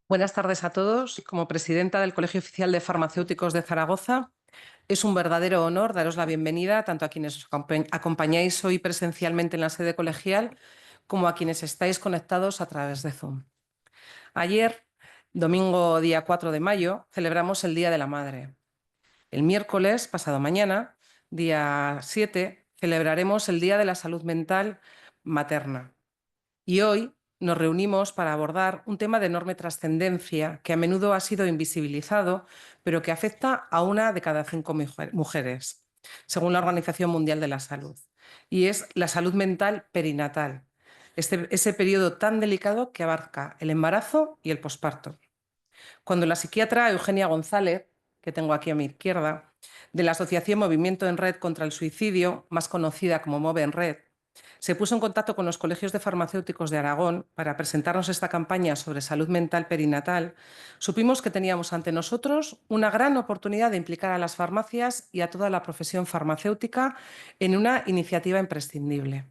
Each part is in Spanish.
Buenas tardes a todos. Como presidenta del Colegio Oficial de Farmacéuticos de Zaragoza, es un verdadero honor daros la bienvenida tanto a quienes os acompañáis hoy presencialmente en la sede colegial como a quienes estáis conectados a través de Zoom. Ayer, domingo día 4 de mayo, celebramos el Día de la Madre. El miércoles, pasado mañana, día 7, celebraremos el Día de la Salud Mental Materna. Y hoy nos reunimos para abordar un tema de enorme trascendencia que a menudo ha sido invisibilizado, pero que afecta a 1 de cada 5 mujeres, según la Organización Mundial de la Salud. Y es la salud mental perinatal, ese periodo tan delicado que abarca el embarazo y el posparto. Cuando la psiquiatra Eugenia González, que tengo aquí a mi izquierda, de la Asociación Movimiento en Red contra el Suicidio, más conocida como MOVE en Red, se puso en contacto con los colegios de farmacéuticos de Aragón para presentarnos esta campaña sobre salud mental perinatal, supimos que teníamos ante nosotros una gran oportunidad de implicar a las farmacias y a toda la profesión farmacéutica en una iniciativa imprescindible.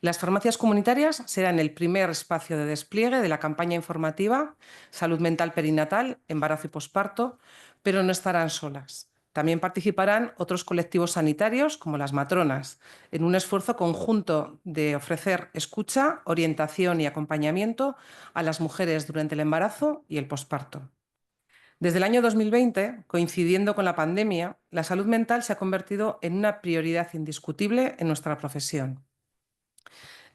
Las farmacias comunitarias serán el primer espacio de despliegue de la campaña informativa Salud mental perinatal, embarazo y posparto, pero no estarán solas. También participarán otros colectivos sanitarios, como las matronas, en un esfuerzo conjunto de ofrecer escucha, orientación y acompañamiento a las mujeres durante el embarazo y el posparto. Desde el año 2020, coincidiendo con la pandemia, la salud mental se ha convertido en una prioridad indiscutible en nuestra profesión.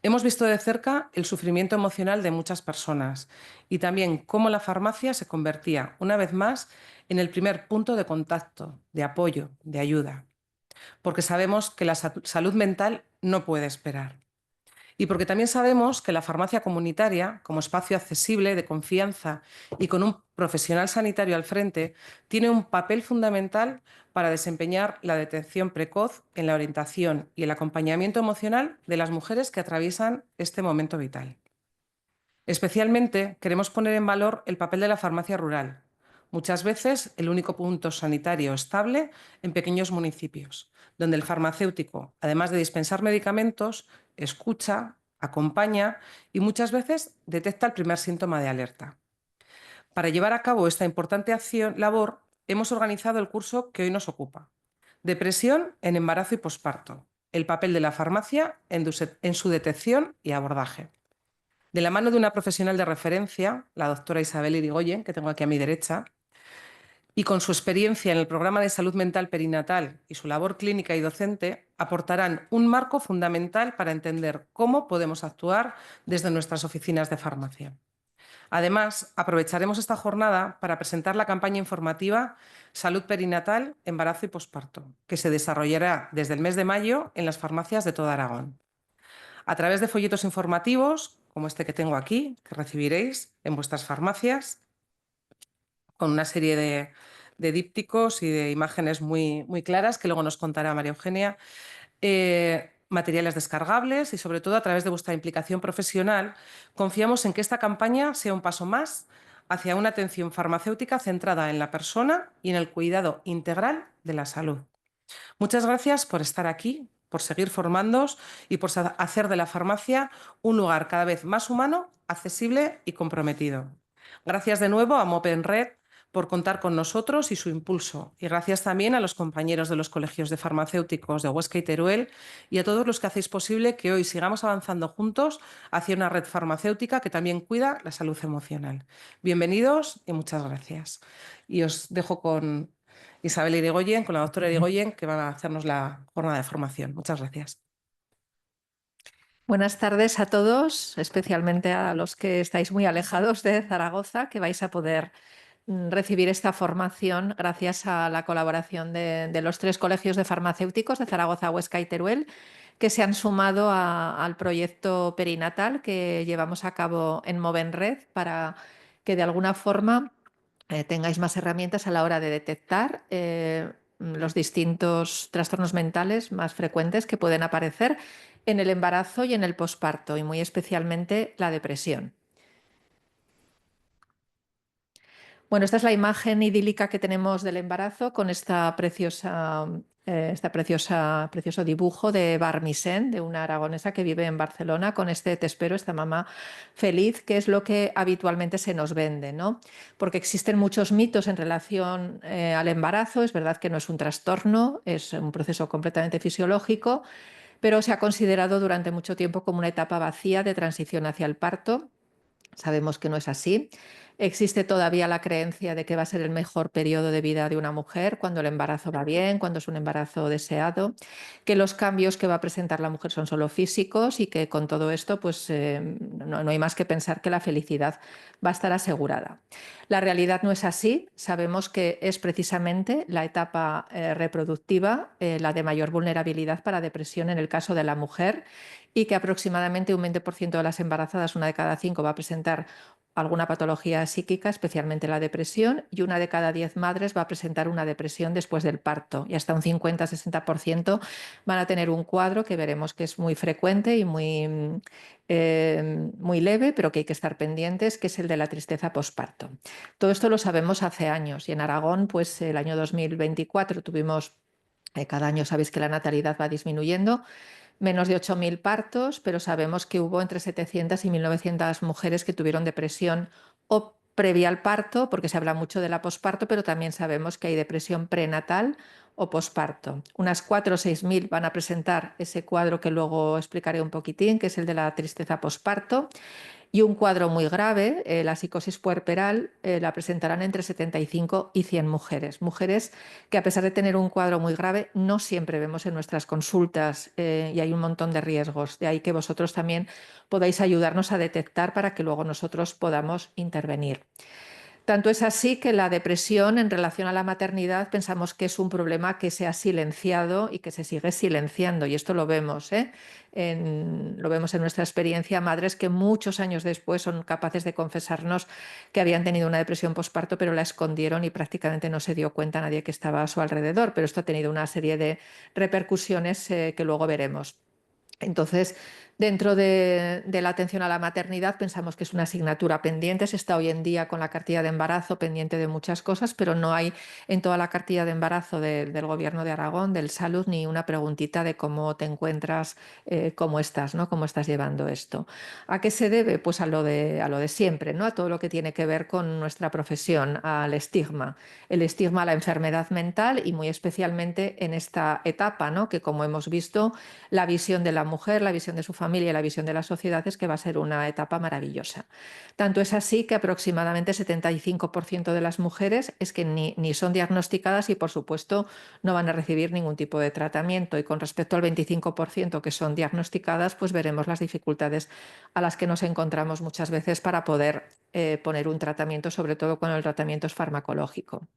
Hemos visto de cerca el sufrimiento emocional de muchas personas y también cómo la farmacia se convertía, una vez más, en el primer punto de contacto, de apoyo, de ayuda, porque sabemos que la salud mental no puede esperar. Y porque también sabemos que la farmacia comunitaria, como espacio accesible, de confianza y con un profesional sanitario al frente, tiene un papel fundamental para desempeñar la detección precoz en la orientación y el acompañamiento emocional de las mujeres que atraviesan este momento vital. Especialmente queremos poner en valor el papel de la farmacia rural, muchas veces el único punto sanitario estable en pequeños municipios, donde el farmacéutico, además de dispensar medicamentos, escucha, acompaña y muchas veces detecta el primer síntoma de alerta. Para llevar a cabo esta importante labor, hemos organizado el curso que hoy nos ocupa: Depresión en embarazo y posparto, el papel de la farmacia en su detección y abordaje. De la mano de una profesional de referencia, la doctora Isabel Irigoyen, que tengo aquí a mi derecha, y con su experiencia en el programa de salud mental perinatal y su labor clínica y docente, aportarán un marco fundamental para entender cómo podemos actuar desde nuestras oficinas de farmacia. Además, aprovecharemos esta jornada para presentar la campaña informativa Salud perinatal, embarazo y posparto, que se desarrollará desde el mes de mayo en las farmacias de toda Aragón, a través de folletos informativos, como este que tengo aquí, que recibiréis en vuestras farmacias, con una serie de dípticos y de imágenes muy, muy claras que luego nos contará María Eugenia, materiales descargables y, sobre todo, a través de vuestra implicación profesional, confiamos en que esta campaña sea un paso más hacia una atención farmacéutica centrada en la persona y en el cuidado integral de la salud. Muchas gracias por estar aquí, por seguir formándoos y por hacer de la farmacia un lugar cada vez más humano, accesible y comprometido. Gracias de nuevo a MOPE en Red por contar con nosotros y su impulso. Y gracias también a los compañeros de los colegios de farmacéuticos de Huesca y Teruel y a todos los que hacéis posible que hoy sigamos avanzando juntos hacia una red farmacéutica que también cuida la salud emocional. Bienvenidos y muchas gracias. Y os dejo con Isabel Irigoyen, con la doctora Irigoyen, que va a hacernos la jornada de formación. Muchas gracias. Buenas tardes a todos, especialmente a los que estáis muy alejados de Zaragoza, que vais a poder recibir esta formación gracias a la colaboración de los 3 colegios de farmacéuticos de Zaragoza, Huesca y Teruel, que se han sumado al proyecto perinatal que llevamos a cabo en Movenred para que de alguna forma tengáis más herramientas a la hora de detectar los distintos trastornos mentales más frecuentes que pueden aparecer en el embarazo y en el posparto, y muy especialmente la depresión. Bueno, esta es la imagen idílica que tenemos del embarazo con esta preciosa este precioso dibujo de Barmisen, de una aragonesa que vive en Barcelona, con este te espero, esta mamá feliz, que es lo que habitualmente se nos vende, ¿no? Porque existen muchos mitos en relación al embarazo. Es verdad que no es un trastorno, es un proceso completamente fisiológico, pero se ha considerado durante mucho tiempo como una etapa vacía de transición hacia el parto. Sabemos que no es así. Existe todavía la creencia de que va a ser el mejor periodo de vida de una mujer cuando el embarazo va bien, cuando es un embarazo deseado, que los cambios que va a presentar la mujer son solo físicos y que con todo esto pues, no hay más que pensar que la felicidad va a estar asegurada. La realidad no es así. Sabemos que es precisamente la etapa reproductiva la de mayor vulnerabilidad para depresión en el caso de la mujer, y que aproximadamente un 20% de las embarazadas, una de cada 5, va a presentar alguna patología psíquica, especialmente la depresión, y una de cada 10 madres va a presentar una depresión después del parto, y hasta un 50-60% van a tener un cuadro que veremos que es muy frecuente y muy leve, pero que hay que estar pendientes, que es el de la tristeza posparto. Todo esto lo sabemos hace años, y en Aragón, pues el año 2024 tuvimos, cada año sabéis que la natalidad va disminuyendo, menos de 8.000 partos, pero sabemos que hubo entre 700 y 1.900 mujeres que tuvieron depresión o previa al parto, porque se habla mucho de la posparto, pero también sabemos que hay depresión prenatal o posparto. Unas 4 o 6.000 van a presentar ese cuadro que luego explicaré un poquitín, que es el de la tristeza posparto. Y un cuadro muy grave, la psicosis puerperal, la presentarán entre 75 y 100 mujeres. Mujeres que, a pesar de tener un cuadro muy grave, no siempre vemos en nuestras consultas, y hay un montón de riesgos. De ahí que vosotros también podáis ayudarnos a detectar para que luego nosotros podamos intervenir. Tanto es así que la depresión en relación a la maternidad pensamos que es un problema que se ha silenciado y que se sigue silenciando. Y esto lo vemos, lo vemos en nuestra experiencia, madres que muchos años después son capaces de confesarnos que habían tenido una depresión posparto, pero la escondieron y prácticamente no se dio cuenta nadie que estaba a su alrededor. Pero esto ha tenido una serie de repercusiones que luego veremos. Entonces, dentro de la atención a la maternidad, pensamos que es una asignatura pendiente. Se está hoy en día con la cartilla de embarazo pendiente de muchas cosas, pero no hay en toda la cartilla de embarazo del Gobierno de Aragón, del Salud, ni una preguntita de cómo te encuentras, cómo estás, ¿no? Cómo estás llevando esto. ¿A qué se debe? Pues a lo de siempre, ¿no? A todo lo que tiene que ver con nuestra profesión, al estigma. El estigma a la enfermedad mental, y muy especialmente en esta etapa, ¿no? Que, como hemos visto, la visión de la mujer, la visión de su familia y la visión de la sociedad es que va a ser una etapa maravillosa. Tanto es así que aproximadamente 75% de las mujeres es que ni son diagnosticadas y, por supuesto, no van a recibir ningún tipo de tratamiento. Y con respecto al 25% que son diagnosticadas, pues veremos las dificultades a las que nos encontramos muchas veces para poder poner un tratamiento, sobre todo cuando el tratamiento es farmacológico.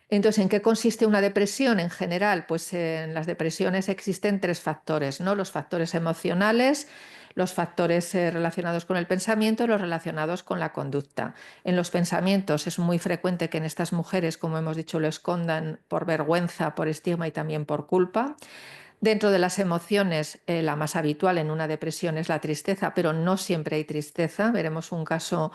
Entonces, ¿en qué consiste una depresión en general? Pues en las depresiones existen 3 factores, ¿no? Los factores emocionales, los factores relacionados con el pensamiento y los relacionados con la conducta. En los pensamientos es muy frecuente que en estas mujeres, como hemos dicho, lo escondan por vergüenza, por estigma y también por culpa. Dentro de las emociones, la más habitual en una depresión es la tristeza, pero no siempre hay tristeza. Veremos un caso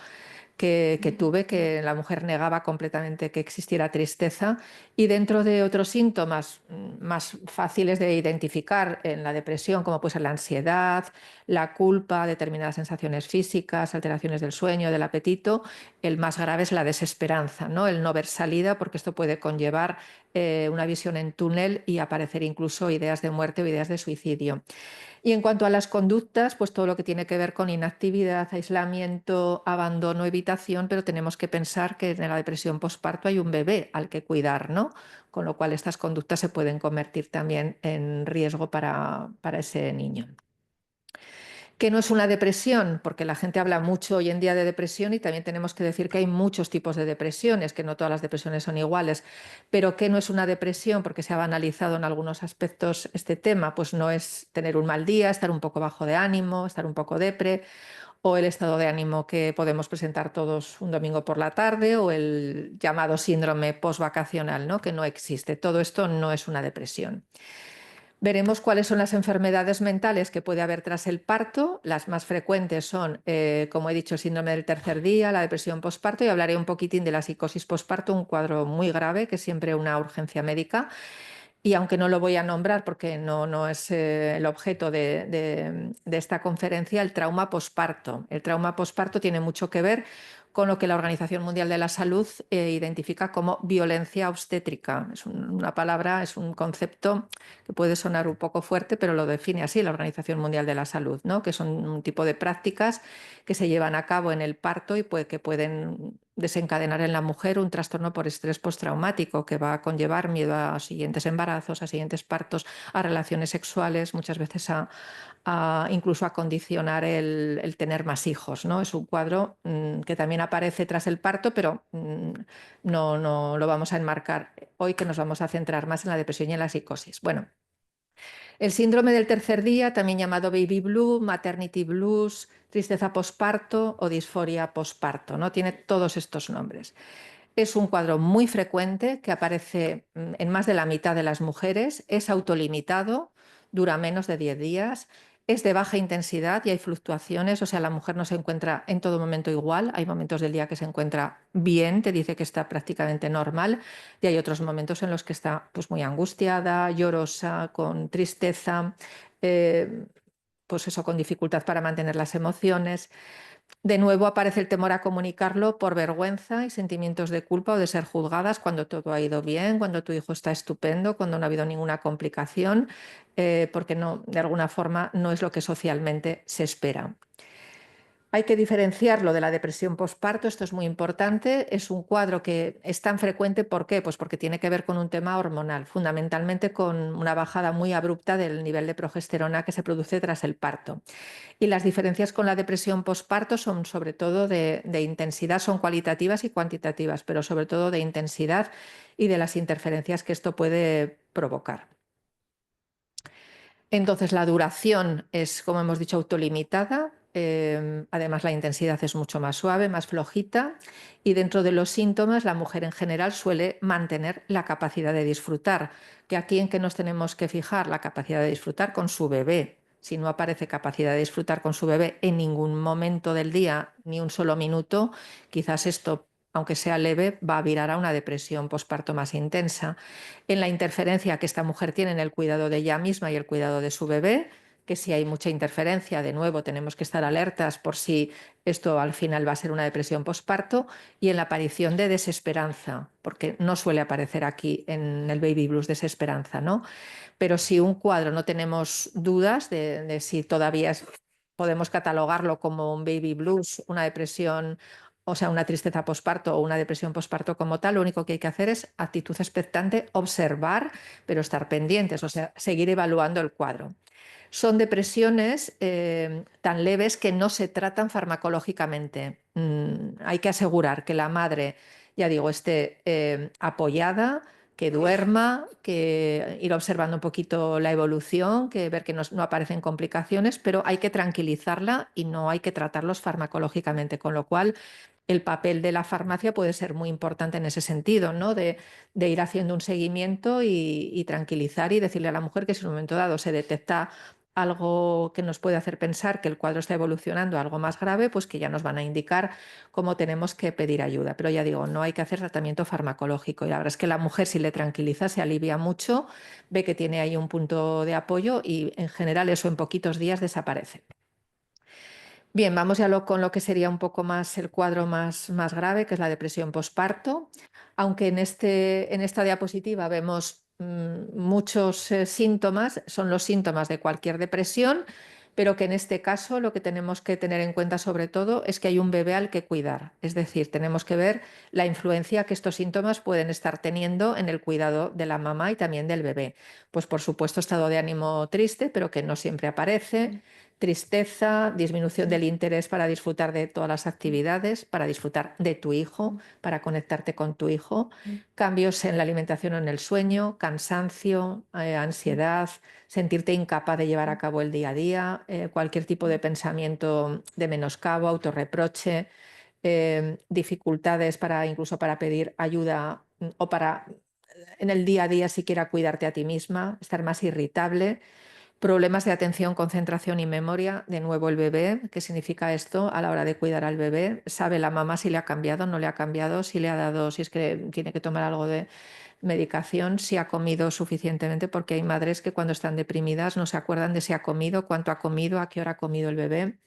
que tuve, que la mujer negaba completamente que existiera tristeza. Y dentro de otros síntomas más fáciles de identificar en la depresión, como puede ser la ansiedad, la culpa, determinadas sensaciones físicas, alteraciones del sueño, del apetito, el más grave es la desesperanza, ¿no? El no ver salida, porque esto puede conllevar una visión en túnel y aparecer incluso ideas de muerte o ideas de suicidio. Y en cuanto a las conductas, pues todo lo que tiene que ver con inactividad, aislamiento, abandono, evitación, pero tenemos que pensar que en la depresión postparto hay un bebé al que cuidar, ¿no? Con lo cual estas conductas se pueden convertir también en riesgo para ese niño. ¿Qué no es una depresión? Porque la gente habla mucho hoy en día de depresión y también tenemos que decir que hay muchos tipos de depresiones, que no todas las depresiones son iguales. Pero ¿qué no es una depresión? Porque se ha banalizado en algunos aspectos este tema. Pues no es tener un mal día, estar un poco bajo de ánimo, estar un poco depre, o el estado de ánimo que podemos presentar todos un domingo por la tarde, o el llamado síndrome postvacacional, ¿no? Que no existe. Todo esto no es una depresión. Veremos cuáles son las enfermedades mentales que puede haber tras el parto. Las más frecuentes son, como he dicho, el síndrome del tercer día, la depresión posparto, y hablaré un poquitín de la psicosis posparto, un cuadro muy grave que es siempre una urgencia médica. y aunque no lo voy a nombrar porque no es el objeto de esta conferencia, el trauma posparto. El trauma posparto tiene mucho que ver con lo que la Organización Mundial de la Salud identifica como violencia obstétrica. Es una palabra, es un concepto que puede sonar un poco fuerte, pero lo define así la Organización Mundial de la Salud, ¿no? Que son un tipo de prácticas que se llevan a cabo en el parto y que pueden desencadenar en la mujer un trastorno por estrés postraumático que va a conllevar miedo a siguientes embarazos, a siguientes partos, a relaciones sexuales, muchas veces incluso a condicionar el tener más hijos, ¿no? Es un cuadro que también aparece tras el parto, pero no lo vamos a enmarcar hoy, que nos vamos a centrar más en la depresión y en la psicosis. Bueno, el síndrome del tercer día, también llamado baby blue, maternity blues, tristeza posparto o disforia posparto, ¿no? Tiene todos estos nombres. Es un cuadro muy frecuente que aparece en más de la mitad de las mujeres, es autolimitado, dura menos de 10 días, es de baja intensidad y hay fluctuaciones, o sea, la mujer no se encuentra en todo momento igual, hay momentos del día que se encuentra bien, te dice que está prácticamente normal, y hay otros momentos en los que está pues, muy angustiada, llorosa, con tristeza, eh, pues eso, con dificultad para mantener las emociones. De nuevo aparece el temor a comunicarlo por vergüenza y sentimientos de culpa o de ser juzgadas cuando todo ha ido bien, cuando tu hijo está estupendo, cuando no ha habido ninguna complicación, porque no, de alguna forma no es lo que socialmente se espera. Hay que diferenciarlo de la depresión posparto, esto es muy importante. Es un cuadro que es tan frecuente, ¿por qué? Pues porque tiene que ver con un tema hormonal, fundamentalmente con una bajada muy abrupta del nivel de progesterona que se produce tras el parto. Y las diferencias con la depresión posparto son sobre todo de intensidad, son cualitativas y cuantitativas, pero sobre todo de intensidad y de las interferencias que esto puede provocar. Entonces, la duración es, como hemos dicho, autolimitada. Además, la intensidad es mucho más suave, más flojita. Y dentro de los síntomas, la mujer en general suele mantener la capacidad de disfrutar. Que aquí en qué nos tenemos que fijar, la capacidad de disfrutar con su bebé. Si no aparece capacidad de disfrutar con su bebé en ningún momento del día, ni un solo minuto, quizás esto, aunque sea leve, va a virar a una depresión posparto más intensa. En la interferencia que esta mujer tiene en el cuidado de ella misma y el cuidado de su bebé, que si hay mucha interferencia, de nuevo tenemos que estar alertas por si esto al final va a ser una depresión posparto, y en la aparición de desesperanza, porque no suele aparecer aquí en el baby blues desesperanza, ¿no? Pero si un cuadro no tenemos dudas de si todavía podemos catalogarlo como un baby blues, una depresión, o sea, una tristeza posparto o una depresión posparto como tal, lo único que hay que hacer es actitud expectante, observar, pero estar pendientes, o sea, seguir evaluando el cuadro. Son depresiones tan leves que no se tratan farmacológicamente. Hay que asegurar que la madre, ya digo, esté apoyada, que duerma, que ir observando un poquito la evolución, que ver que no aparecen complicaciones, pero hay que tranquilizarla y no hay que tratarlos farmacológicamente, con lo cual el papel de la farmacia puede ser muy importante en ese sentido, ¿no? De ir haciendo un seguimiento y tranquilizar y decirle a la mujer que si en un momento dado se detecta algo que nos puede hacer pensar que el cuadro está evolucionando a algo más grave, pues que ya nos van a indicar cómo tenemos que pedir ayuda. Pero ya digo, no hay que hacer tratamiento farmacológico. Y la verdad es que la mujer, si le tranquiliza, se alivia mucho, ve que tiene ahí un punto de apoyo y en general eso en poquitos días desaparece. Bien, vamos ya con lo que sería un poco más el cuadro más grave, que es la depresión posparto. Aunque en esta diapositiva vemos muchos síntomas, son los síntomas de cualquier depresión, pero que en este caso lo que tenemos que tener en cuenta sobre todo es que hay un bebé al que cuidar. Es decir, tenemos que ver la influencia que estos síntomas pueden estar teniendo en el cuidado de la mamá y también del bebé. Pues por supuesto, estado de ánimo triste, pero que no siempre aparece, tristeza, disminución del interés para disfrutar de todas las actividades, para disfrutar de tu hijo, para conectarte con tu hijo, cambios en la alimentación o en el sueño, cansancio, ansiedad, sentirte incapaz de llevar a cabo el día a día, cualquier tipo de pensamiento de menoscabo, autorreproche, dificultades incluso para pedir ayuda o para en el día a día siquiera cuidarte a ti misma, estar más irritable, Problemas de atención, concentración y memoria. De nuevo el bebé. ¿Qué significa esto a la hora de cuidar al bebé? ¿Sabe la mamá si le ha cambiado, no le ha cambiado, si le ha dado, si es que tiene que tomar algo de medicación, si ha comido suficientemente? Porque hay madres que cuando están deprimidas no se acuerdan de si ha comido, cuánto ha comido, a qué hora ha comido el bebé.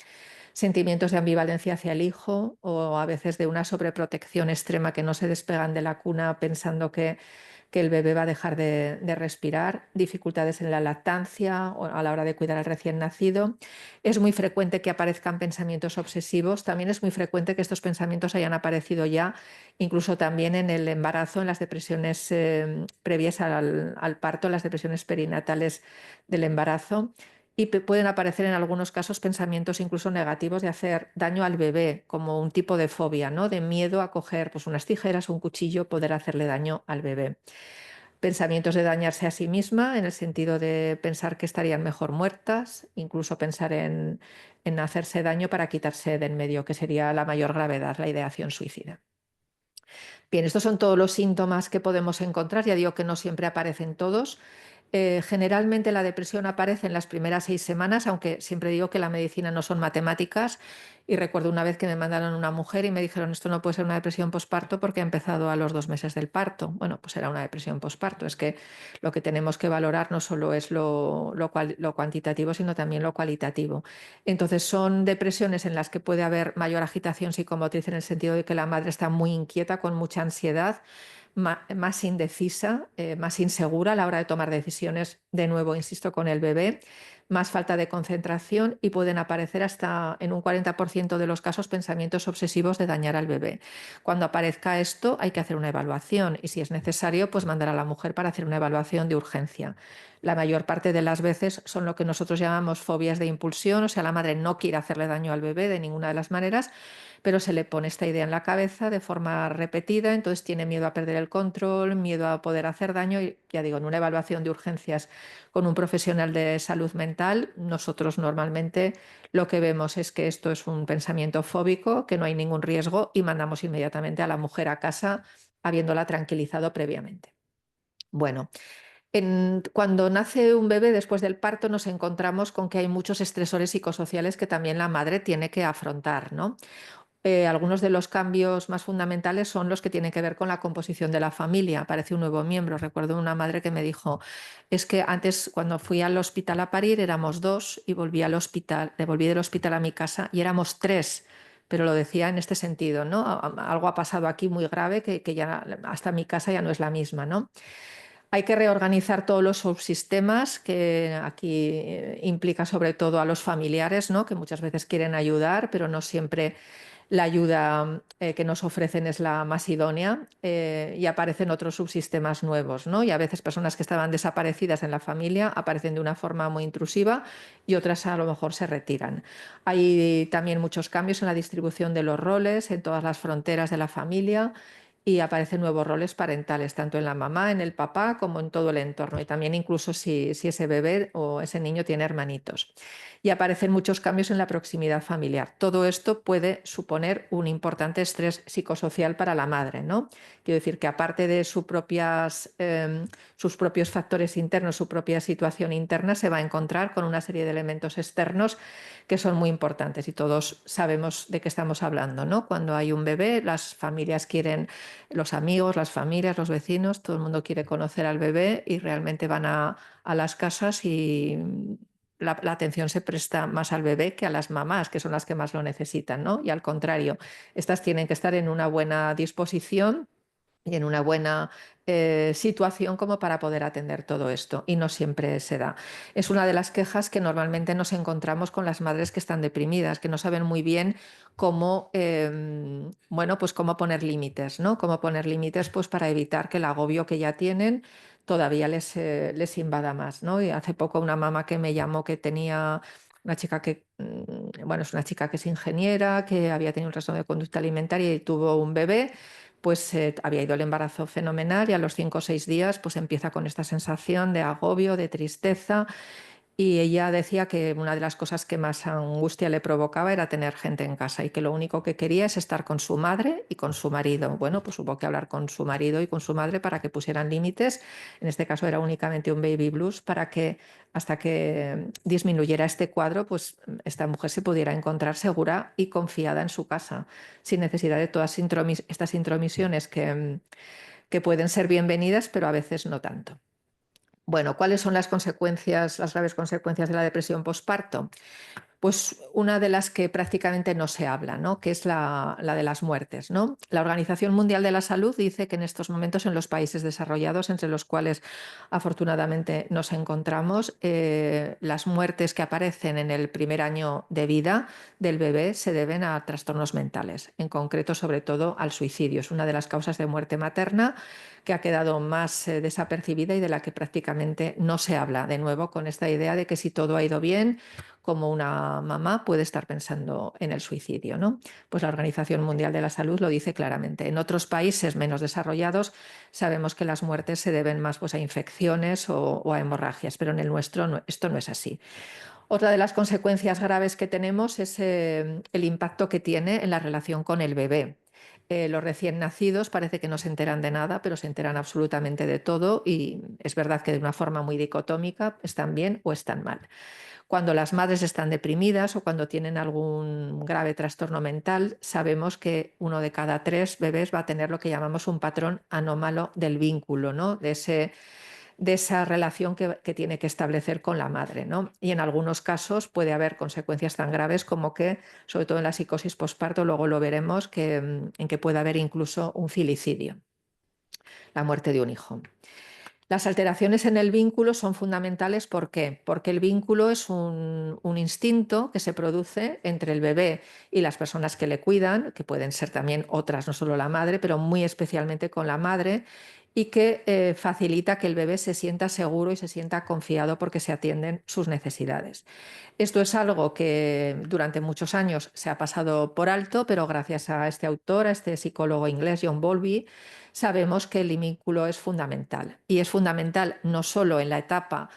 Sentimientos de ambivalencia hacia el hijo o a veces de una sobreprotección extrema, que no se despegan de la cuna pensando que el bebé va a dejar de respirar, dificultades en la lactancia o a la hora de cuidar al recién nacido. Es muy frecuente que aparezcan pensamientos obsesivos. También es muy frecuente que estos pensamientos hayan aparecido ya, incluso también en el embarazo, en las depresiones previas al parto, las depresiones perinatales del embarazo. Y pueden aparecer en algunos casos pensamientos incluso negativos de hacer daño al bebé, como un tipo de fobia, ¿no? De miedo a coger pues, unas tijeras o un cuchillo, poder hacerle daño al bebé. Pensamientos de dañarse a sí misma, en el sentido de pensar que estarían mejor muertas, incluso pensar en hacerse daño para quitarse del medio, que sería la mayor gravedad, la ideación suicida. Bien, estos son todos los síntomas que podemos encontrar. Ya digo que no siempre aparecen todos. Generalmente la depresión aparece en las primeras 6 semanas, aunque siempre digo que la medicina no son matemáticas. Y recuerdo una vez que me mandaron una mujer y me dijeron: esto no puede ser una depresión posparto porque ha empezado a los 2 meses del parto. Bueno, pues era una depresión posparto. Es que lo que tenemos que valorar no solo es lo cuantitativo, sino también lo cualitativo. Entonces son depresiones en las que puede haber mayor agitación psicomotriz, en el sentido de que la madre está muy inquieta, con mucha ansiedad, más indecisa, más insegura a la hora de tomar decisiones, de nuevo, insisto, con el bebé, más falta de concentración, y pueden aparecer hasta en un 40% de los casos pensamientos obsesivos de dañar al bebé. Cuando aparezca esto hay que hacer una evaluación y, si es necesario, pues mandar a la mujer para hacer una evaluación de urgencia. La mayor parte de las veces son lo que nosotros llamamos fobias de impulsión, o sea, la madre no quiere hacerle daño al bebé de ninguna de las maneras, pero se le pone esta idea en la cabeza de forma repetida, entonces tiene miedo a perder el control, miedo a poder hacer daño. Y ya digo, en una evaluación de urgencias con un profesional de salud mental, nosotros normalmente lo que vemos es que esto es un pensamiento fóbico, que no hay ningún riesgo, y mandamos inmediatamente a la mujer a casa, habiéndola tranquilizado previamente. Bueno, cuando nace un bebé, después del parto, nos encontramos con que hay muchos estresores psicosociales que también la madre tiene que afrontar, ¿no? Algunos de los cambios más fundamentales son los que tienen que ver con la composición de la familia. Aparece un nuevo miembro. Recuerdo una madre que me dijo: es que antes, cuando fui al hospital a parir, éramos dos, y volví del hospital a mi casa y éramos tres. Pero lo decía en este sentido, ¿no? Algo ha pasado aquí muy grave, que ya hasta mi casa ya no es la misma, ¿no? Hay que reorganizar todos los subsistemas, que aquí implica sobre todo a los familiares, ¿no? Que muchas veces quieren ayudar, pero no siempre la ayuda que nos ofrecen es la más idónea, y aparecen otros subsistemas nuevos, ¿no? Y a veces personas que estaban desaparecidas en la familia aparecen de una forma muy intrusiva, y otras a lo mejor se retiran. Hay también muchos cambios en la distribución de los roles en todas las fronteras de la familia, y aparecen nuevos roles parentales, tanto en la mamá, en el papá, como en todo el entorno, y también incluso si ese bebé o ese niño tiene hermanitos. Y aparecen muchos cambios en la proximidad familiar. Todo esto puede suponer un importante estrés psicosocial para la madre, ¿no? Quiero decir que, aparte de sus propios factores internos, su propia situación interna, se va a encontrar con una serie de elementos externos que son muy importantes, y todos sabemos de qué estamos hablando, ¿no? Cuando hay un bebé, las familias quieren, los amigos, las familias, los vecinos, todo el mundo quiere conocer al bebé, y realmente van a las casas, y la atención se presta más al bebé que a las mamás, que son las que más lo necesitan, ¿no? Y al contrario, estas tienen que estar en una buena disposición y en una buena situación como para poder atender todo esto, y no siempre se da. Es una de las quejas que normalmente nos encontramos con las madres que están deprimidas, que no saben muy bien cómo, bueno, pues cómo poner límites, ¿no? Cómo poner límites, pues, para evitar que el agobio que ya tienen todavía les invada más, ¿no? Y hace poco una mamá que me llamó, que tenía una chica que, bueno, es una chica que es ingeniera, que había tenido un trastorno de conducta alimentaria y tuvo un bebé. Pues había ido el embarazo fenomenal, y a los 5 o 6 días pues empieza con esta sensación de agobio, de tristeza, Y ella decía que una de las cosas que más angustia le provocaba era tener gente en casa y que lo único que quería es estar con su madre y con su marido. Bueno, pues hubo que hablar con su marido y con su madre para que pusieran límites. En este caso era únicamente un baby blues para que hasta que disminuyera este cuadro, pues esta mujer se pudiera encontrar segura y confiada en su casa, sin necesidad de todas estas intromisiones que pueden ser bienvenidas, pero a veces no tanto. Bueno, ¿cuáles son las consecuencias, las graves consecuencias de la depresión postparto? Pues una de las que prácticamente no se habla, ¿no? Que es la de las muertes, ¿no? La Organización Mundial de la Salud dice que en estos momentos en los países desarrollados, entre los cuales afortunadamente nos encontramos, las muertes que aparecen en el primer año de vida del bebé se deben a trastornos mentales, en concreto sobre todo al suicidio. Es una de las causas de muerte materna que ha quedado más desapercibida y de la que prácticamente no se habla, de nuevo con esta idea de que si todo ha ido bien, como una mamá puede estar pensando en el suicidio, ¿no? Pues la Organización Mundial de la Salud lo dice claramente. En otros países menos desarrollados sabemos que las muertes se deben más pues, a infecciones o a hemorragias, pero en el nuestro esto no es así. Otra de las consecuencias graves que tenemos es el impacto que tiene en la relación con el bebé. Los recién nacidos parece que no se enteran de nada, pero se enteran absolutamente de todo y es verdad que de una forma muy dicotómica están bien o están mal. Cuando las madres están deprimidas o cuando tienen algún grave trastorno mental, sabemos que 1 de cada 3 bebés va a tener lo que llamamos un patrón anómalo del vínculo, ¿no? De esa relación que tiene que establecer con la madre, ¿no? Y en algunos casos puede haber consecuencias tan graves como que, sobre todo en la psicosis posparto, luego lo veremos, en que puede haber incluso un filicidio, la muerte de un hijo. Las alteraciones en el vínculo son fundamentales. ¿Por qué? Porque el vínculo es un instinto que se produce entre el bebé y las personas que le cuidan, que pueden ser también otras, no solo la madre, pero muy especialmente con la madre, y que facilita que el bebé se sienta seguro y se sienta confiado porque se atienden sus necesidades. Esto es algo que durante muchos años se ha pasado por alto, pero gracias a este autor, a este psicólogo inglés, John Bowlby, sabemos que el vínculo es fundamental. Y es fundamental no solo en la etapa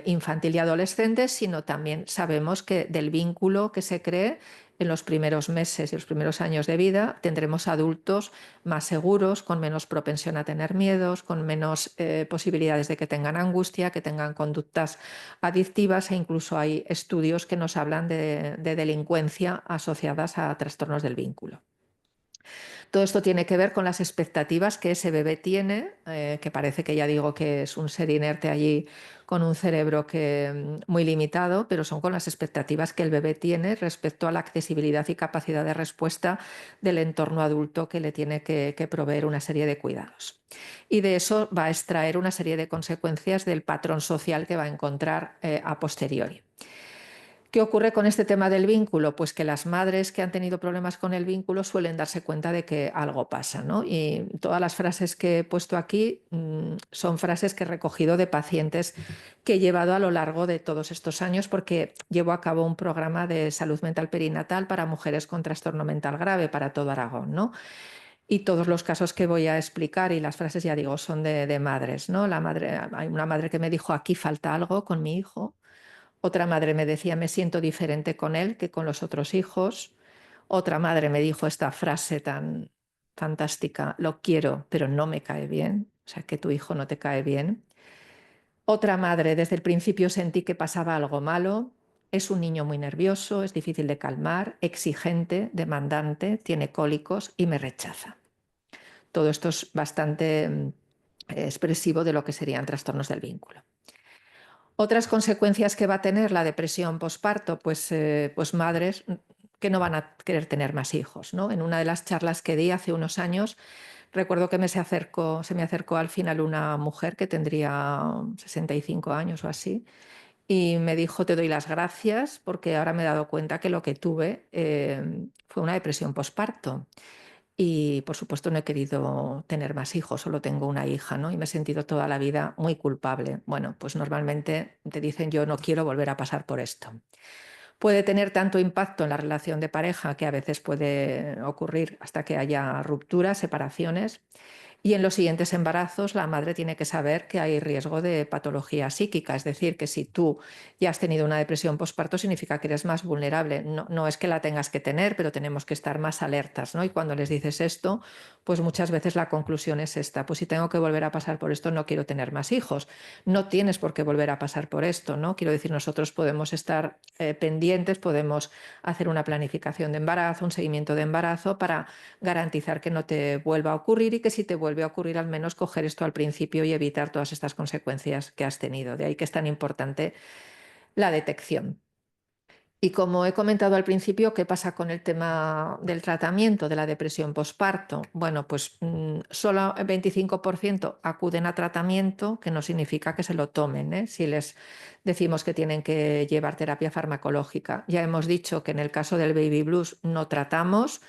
infantil y adolescente, sino también sabemos que del vínculo que se cree en los primeros meses y los primeros años de vida tendremos adultos más seguros, con menos propensión a tener miedos, con menos posibilidades de que tengan angustia, que tengan conductas adictivas e incluso hay estudios que nos hablan de delincuencia asociadas a trastornos del vínculo. Todo esto tiene que ver con las expectativas que ese bebé tiene, que parece que ya digo que es un ser inerte allí con un cerebro muy limitado, pero son con las expectativas que el bebé tiene respecto a la accesibilidad y capacidad de respuesta del entorno adulto que le tiene que proveer una serie de cuidados. Y de eso va a extraer una serie de consecuencias del patrón social que va a encontrar a posteriori. ¿Qué ocurre con este tema del vínculo? Pues que las madres que han tenido problemas con el vínculo suelen darse cuenta de que algo pasa, ¿no? Y todas las frases que he puesto aquí son frases que he recogido de pacientes que he llevado a lo largo de todos estos años porque llevo a cabo un programa de salud mental perinatal para mujeres con trastorno mental grave para todo Aragón, ¿no? Y todos los casos que voy a explicar y las frases, ya digo, son de madres, ¿no? Hay una madre que me dijo, aquí falta algo con mi hijo. Otra madre me decía, me siento diferente con él que con los otros hijos. Otra madre me dijo esta frase tan fantástica, lo quiero, pero no me cae bien, o sea, que tu hijo no te cae bien. Otra madre, desde el principio sentí que pasaba algo malo, es un niño muy nervioso, es difícil de calmar, exigente, demandante, tiene cólicos y me rechaza. Todo esto es bastante expresivo de lo que serían trastornos del vínculo. Otras consecuencias que va a tener la depresión posparto, pues madres que no van a querer tener más hijos, ¿no? En una de las charlas que di hace unos años, recuerdo que se me acercó al final una mujer que tendría 65 años o así, y me dijo, te doy las gracias porque ahora me he dado cuenta que lo que tuve fue una depresión posparto. Y por supuesto no he querido tener más hijos, solo tengo una hija, ¿no? Y me he sentido toda la vida muy culpable. Bueno, pues normalmente te dicen yo no quiero volver a pasar por esto. Puede tener tanto impacto en la relación de pareja que a veces puede ocurrir hasta que haya rupturas, separaciones, Y en los siguientes embarazos la madre tiene que saber que hay riesgo de patología psíquica, es decir, que si tú ya has tenido una depresión postparto significa que eres más vulnerable. No, no es que la tengas que tener, pero tenemos que estar más alertas, ¿no? Y cuando les dices esto, pues muchas veces la conclusión es esta: pues si tengo que volver a pasar por esto, no quiero tener más hijos. No tienes por qué volver a pasar por esto, ¿no? Quiero decir, nosotros podemos estar pendientes, podemos hacer una planificación de embarazo, un seguimiento de embarazo para garantizar que no te vuelva a ocurrir, y que si te vuelve a ocurrir, al menos coger esto al principio y evitar todas estas consecuencias que has tenido. De ahí que es tan importante la detección. Y como he comentado al principio, ¿qué pasa con el tema del tratamiento de la depresión posparto? Bueno, pues solo el 25% acuden a tratamiento, que no significa que se lo tomen, ¿eh? Si les decimos que tienen que llevar terapia farmacológica. Ya hemos dicho que en el caso del baby blues no tratamos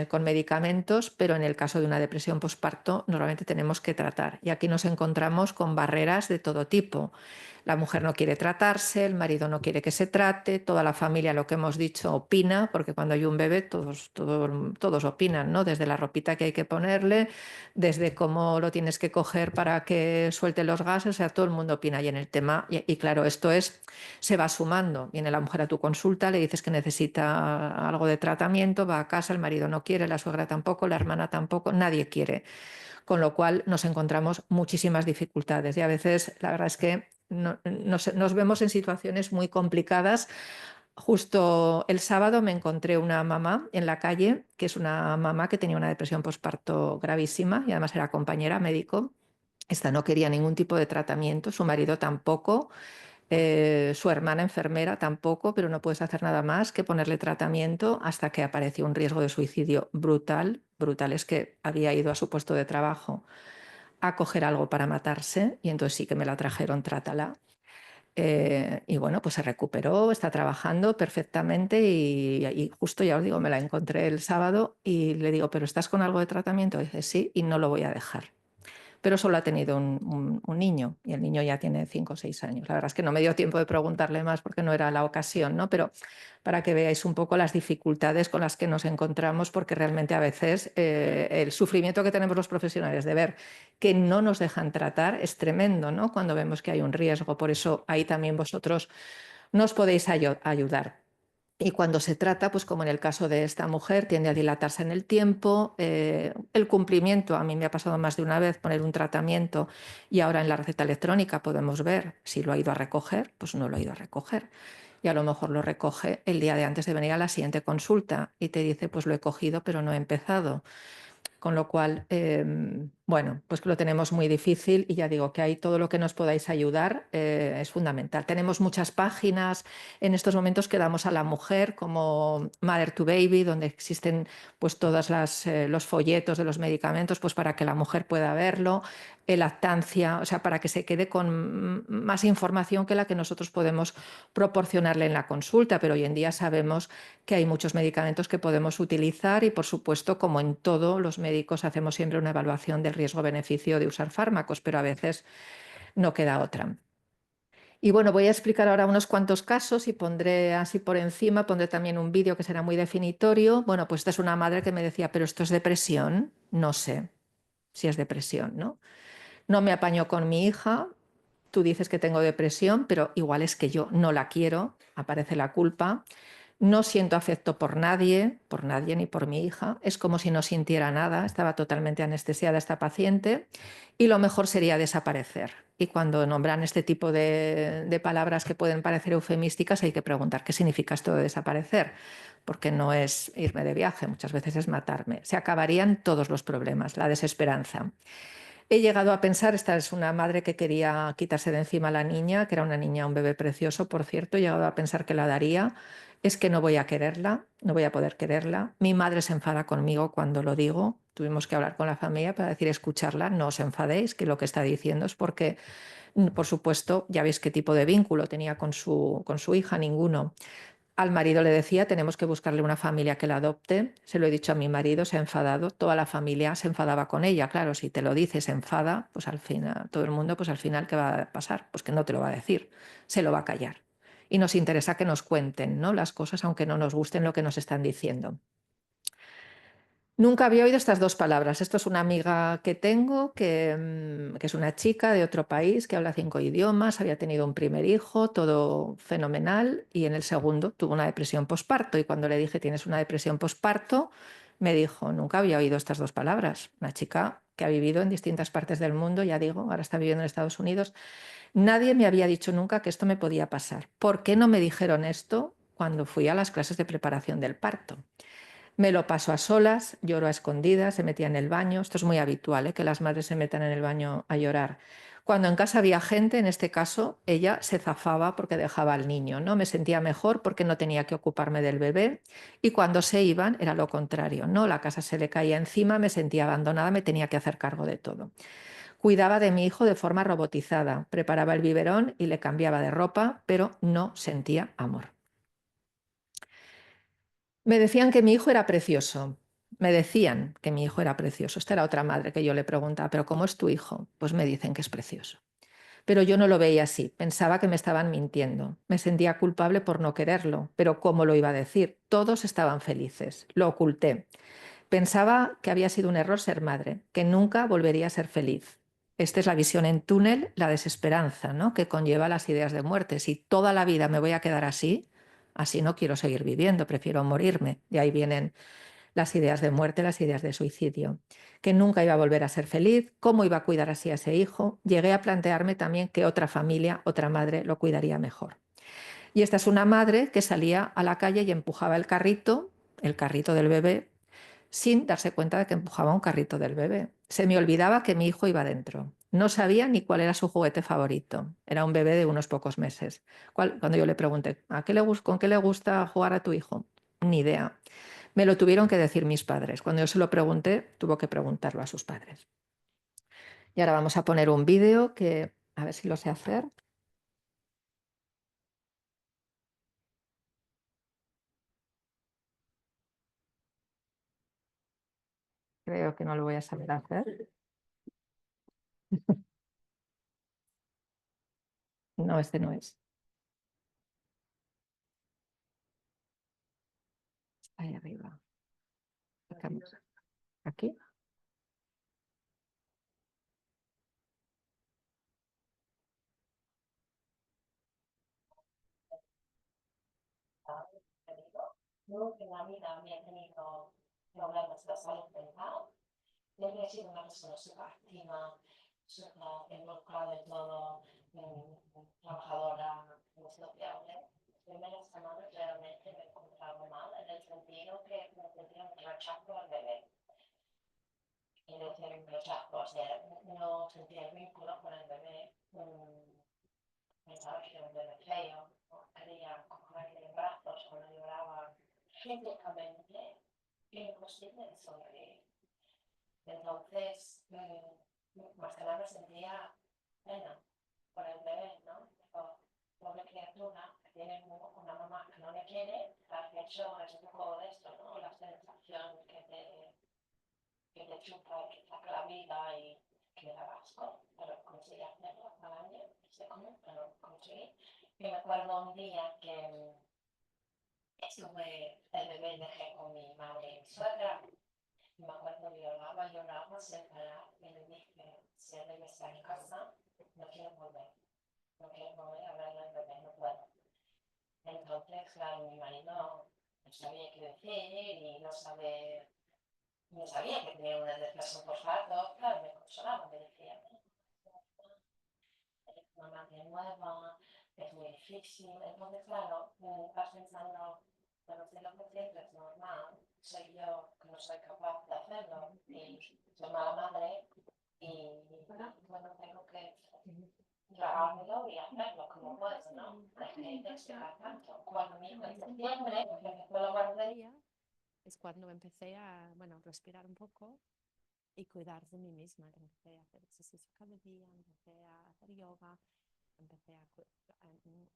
con medicamentos, pero en el caso de una depresión posparto normalmente tenemos que tratar. Y aquí nos encontramos con barreras de todo tipo. La mujer no quiere tratarse, el marido no quiere que se trate, toda la familia, lo que hemos dicho, opina, porque cuando hay un bebé todos opinan, ¿no? Desde la ropita que hay que ponerle, desde cómo lo tienes que coger para que suelte los gases, o sea, todo el mundo opina ahí en el tema. Y claro, esto se va sumando. Viene la mujer a tu consulta, le dices que necesita algo de tratamiento, va a casa, el marido no quiere, la suegra tampoco, la hermana tampoco, nadie quiere. Con lo cual nos encontramos muchísimas dificultades y a veces la verdad es que nos vemos en situaciones muy complicadas. Justo el sábado me encontré una mamá en la calle, que es una mamá que tenía una depresión postparto gravísima y además era compañera médico. Esta no quería ningún tipo de tratamiento, su marido tampoco, su hermana enfermera tampoco, pero no puedes hacer nada más que ponerle tratamiento hasta que apareció un riesgo de suicidio brutal. Brutal es que había ido a su puesto de trabajo a coger algo para matarse y entonces sí que me la trajeron, trátala. Y bueno, pues se recuperó, está trabajando perfectamente y justo ya os digo, me la encontré el sábado y le digo, ¿pero estás con algo de tratamiento? Y dice, sí, y no lo voy a dejar. Pero solo ha tenido un niño y el niño ya tiene 5 o 6 años. La verdad es que no me dio tiempo de preguntarle más porque no era la ocasión, ¿no? Pero para que veáis un poco las dificultades con las que nos encontramos, porque realmente a veces el sufrimiento que tenemos los profesionales de ver que no nos dejan tratar es tremendo, ¿no? Cuando vemos que hay un riesgo. Por eso ahí también vosotros nos podéis ayudar. Y cuando se trata, pues como en el caso de esta mujer, tiende a dilatarse en el tiempo. El cumplimiento, a mí me ha pasado más de una vez poner un tratamiento y ahora en la receta electrónica podemos ver si lo ha ido a recoger, pues no lo ha ido a recoger. Y a lo mejor lo recoge el día de antes de venir a la siguiente consulta y te dice, pues lo he cogido, pero no he empezado. Con lo cual, bueno, pues que lo tenemos muy difícil y ya digo que ahí todo lo que nos podáis ayudar es fundamental. Tenemos muchas páginas en estos momentos que damos a la mujer, como Mother to Baby, donde existen pues todos los folletos de los medicamentos, pues para que la mujer pueda verlo, lactancia, o sea, para que se quede con más información que la que nosotros podemos proporcionarle en la consulta, pero hoy en día sabemos que hay muchos medicamentos que podemos utilizar y, por supuesto, como en todo, los médicos hacemos siempre una evaluación del riesgo-beneficio de usar fármacos, pero a veces no queda otra. Y bueno, voy a explicar ahora unos cuantos casos y pondré así por encima, pondré también un vídeo que será muy definitorio. Bueno, pues esta es una madre que me decía, ¿pero esto es depresión? No sé si es depresión, ¿no? No me apaño con mi hija. Tú dices que tengo depresión, pero igual es que yo no la quiero, aparece la culpa. No siento afecto por nadie ni por mi hija. Es como si no sintiera nada. Estaba totalmente anestesiada esta paciente y lo mejor sería desaparecer. Y cuando nombran este tipo de palabras que pueden parecer eufemísticas, hay que preguntar qué significa esto de desaparecer, porque no es irme de viaje, muchas veces es matarme. Se acabarían todos los problemas, la desesperanza. He llegado a pensar, esta es una madre que quería quitarse de encima a la niña, que era una niña, un bebé precioso, por cierto, he llegado a pensar que la daría. Es que no voy a quererla, no voy a poder quererla. Mi madre se enfada conmigo cuando lo digo. Tuvimos que hablar con la familia para decir, escucharla, no os enfadéis, que lo que está diciendo es porque, por supuesto, ya veis qué tipo de vínculo tenía con su hija, ninguno. Al marido le decía, tenemos que buscarle una familia que la adopte. Se lo he dicho a mi marido, se ha enfadado. Toda la familia se enfadaba con ella. Claro, si te lo dice, se enfada, pues al final, todo el mundo, pues al final, ¿qué va a pasar? Pues que no te lo va a decir, se lo va a callar. Y nos interesa que nos cuenten, ¿no?, las cosas, aunque no nos gusten lo que nos están diciendo. Nunca había oído estas dos palabras. Esto es una amiga que tengo, que es una chica de otro país, que habla 5 idiomas, había tenido un primer hijo, todo fenomenal, y en el segundo tuvo una depresión posparto. Y cuando le dije, tienes una depresión posparto, me dijo, nunca había oído estas dos palabras. Una chica que ha vivido en distintas partes del mundo, ya digo, ahora está viviendo en Estados Unidos. Nadie me había dicho nunca que esto me podía pasar. ¿Por qué no me dijeron esto cuando fui a las clases de preparación del parto? Me lo paso a solas, lloro a escondidas, se metía en el baño. Esto es muy habitual, que las madres se metan en el baño a llorar. Cuando en casa había gente, en este caso, ella se zafaba porque dejaba al niño, ¿no? Me sentía mejor porque no tenía que ocuparme del bebé, y cuando se iban era lo contrario, ¿no? La casa se le caía encima, me sentía abandonada, me tenía que hacer cargo de todo. Cuidaba de mi hijo de forma robotizada, preparaba el biberón y le cambiaba de ropa, pero no sentía amor. Me decían que mi hijo era precioso. Me decían que mi hijo era precioso. Esta era otra madre que yo le preguntaba, ¿pero cómo es tu hijo? Pues me dicen que es precioso. Pero yo no lo veía así. Pensaba que me estaban mintiendo. Me sentía culpable por no quererlo. Pero ¿cómo lo iba a decir? Todos estaban felices. Lo oculté. Pensaba que había sido un error ser madre, que nunca volvería a ser feliz. Esta es la visión en túnel, la desesperanza, ¿no?, que conlleva las ideas de muerte. Si toda la vida me voy a quedar así, así no quiero seguir viviendo, prefiero morirme. De ahí vienen las ideas de muerte, las ideas de suicidio. Que nunca iba a volver a ser feliz, cómo iba a cuidar así a ese hijo. Llegué a plantearme también que otra familia, otra madre lo cuidaría mejor. Y esta es una madre que salía a la calle y empujaba el carrito del bebé, sin darse cuenta de que empujaba un carrito del bebé. Se me olvidaba que mi hijo iba dentro. No sabía ni cuál era su juguete favorito. Era un bebé de unos pocos meses. Cuando yo le pregunté, ¿con qué le gusta jugar a tu hijo? Ni idea. Me lo tuvieron que decir mis padres. Cuando yo se lo pregunté, tuvo que preguntarlo a sus padres. Y ahora vamos a poner un vídeo que, a ver si lo sé hacer. Creo que no lo voy a saber hacer. No, este no es. Ahí arriba. Aquí. Yo en la vida había tenido problemas de salud mental. Siempre he sido una persona súper activa, súper involucrada en todo, trabajadora, sociable. Las primeras semanas realmente me encontraba mal en el sentido que me sentía un rechazo al bebé. Y decir un rechazo, o sea, no sentía el vínculo con el bebé. Pensaba que era un bebé feo, no quería cogerle en brazos cuando lloraba físicamente imposible de sonreír. Entonces, más que nada sentía pena por el bebé, ¿no? Pobre criatura que tiene una mamá que no le quiere, has hecho es un poco de esto, ¿no? La sensación que te chupa, que saca la vida y que le da asco, pero conseguí hacerlo al año, no sé cómo, pero conseguí. Y me acuerdo un día que estuve el bebé dejé con mi madre y mi suegra. Me acuerdo que lloraba sin parar y le dije, si el bebé está en casa, no quiero volver. No quiero volver a hablar del bebé, no puedo. Entonces, claro, mi marido no sabía qué decir y no sabía que tenía una depresión postparto. Claro, me consolaba, me decía, eres una madre nueva, es muy difícil. Entonces, claro, vas pensando, bueno, si lo que siento es normal, soy yo que no soy capaz de hacerlo y soy mala madre y bueno, tengo que grabármelo y hacerlo como puedo, ¿no? Dejé de explicar tanto. Cuando mi hijo en septiembre empezó la guardería, es cuando empecé a, bueno, respirar un poco y cuidar de mí misma. Empecé a hacer ejercicio cada día, empecé a hacer yoga, empecé a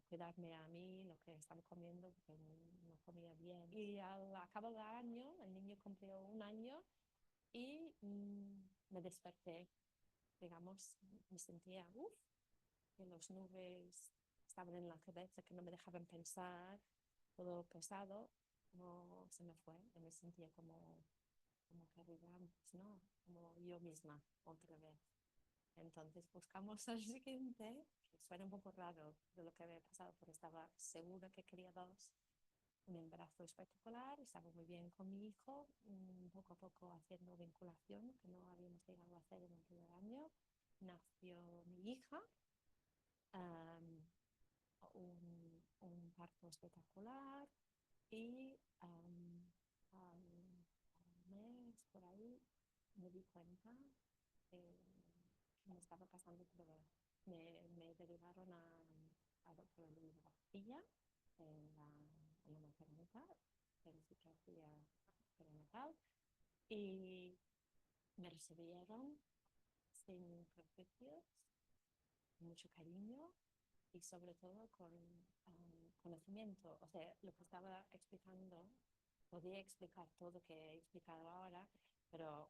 cuidarme a mí, lo que estaba comiendo, porque no comía bien. Y al cabo del año, el niño cumplió un año y me desperté, digamos, me sentía, que las nubes estaban en la cabeza, que no me dejaban pensar, todo pesado, no se me fue, y me sentía como como que arreglamos, ¿no? Como yo misma, otra vez. Entonces buscamos al siguiente, que suena un poco raro de lo que había pasado, porque estaba segura que quería dos. Un embarazo espectacular, estaba muy bien con mi hijo, poco a poco haciendo vinculación, que no habíamos llegado a hacer en el primer año. Nació mi hija, un parto espectacular y al mes por ahí me di cuenta que me estaba pasando, pero me derivaron a doctora Luis García en la maternidad, en psiquiatría perinatal, y me recibieron sin prejuicios, mucho cariño y sobre todo con conocimiento. O sea, lo que estaba explicando, podía explicar todo lo que he explicado ahora, pero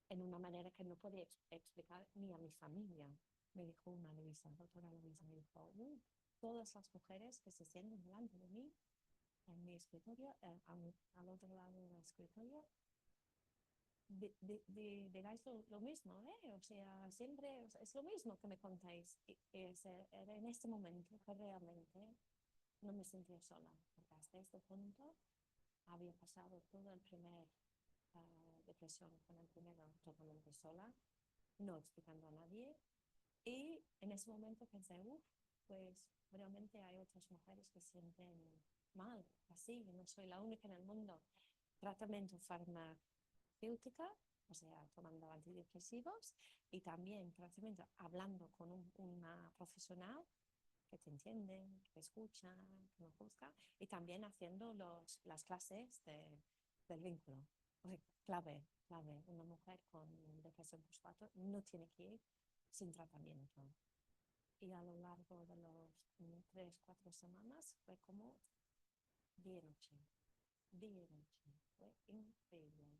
en una manera que no podía explicar ni a mi familia. Me dijo una Luisa, doctora Luisa, me dijo, todas las mujeres que se sienten delante de mí, en mi escritorio, al otro lado del escritorio, digáis lo mismo, ¿eh? O sea, siempre o sea, es lo mismo que me contáis. Era en este momento que realmente no me sentía sola, porque hasta este punto había pasado todo el primer depresión con el primero totalmente sola, no explicando a nadie, y en ese momento pensé, pues realmente hay otras mujeres que se sienten mal, así, no soy la única en el mundo. Tratamiento farmacéutica, o sea, tomando antidepresivos, y también tratamiento hablando con una profesional que te entiende, que te escucha, que no juzga, y también haciendo las clases del vínculo. O sea, clave. Una mujer con depresión postparto no tiene que ir sin tratamiento. Y a lo largo de los 3-4 semanas fue como día y noche. Fue increíble.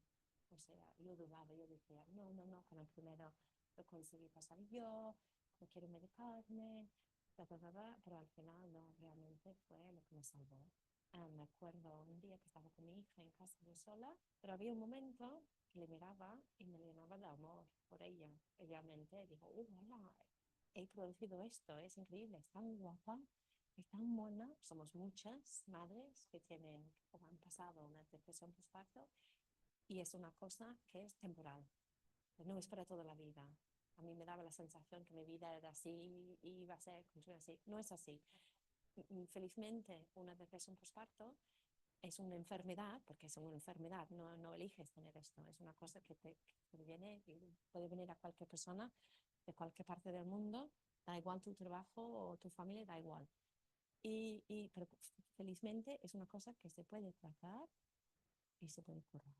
O sea, yo dudaba, yo decía, no, con el primero lo conseguí pasar yo, no quiero medicarme, pero al final no, realmente fue lo que me salvó. Me acuerdo un día que estaba con mi hija en casa yo sola, pero había un momento que le miraba y me llenaba de amor por ella. Y realmente digo, hola, he producido esto, es increíble, es tan guapa, es tan buena. Somos muchas madres que han pasado una depresión postparto, y es una cosa que es temporal, no es para toda la vida. A mí me daba la sensación que mi vida era así y iba a ser así. No es así. Felizmente, una depresión postparto es una enfermedad, porque es una enfermedad, no eliges tener esto, es una cosa que te viene, y puede venir a cualquier persona de cualquier parte del mundo, da igual tu trabajo o tu familia, da igual. Pero felizmente es una cosa que se puede tratar y se puede curar.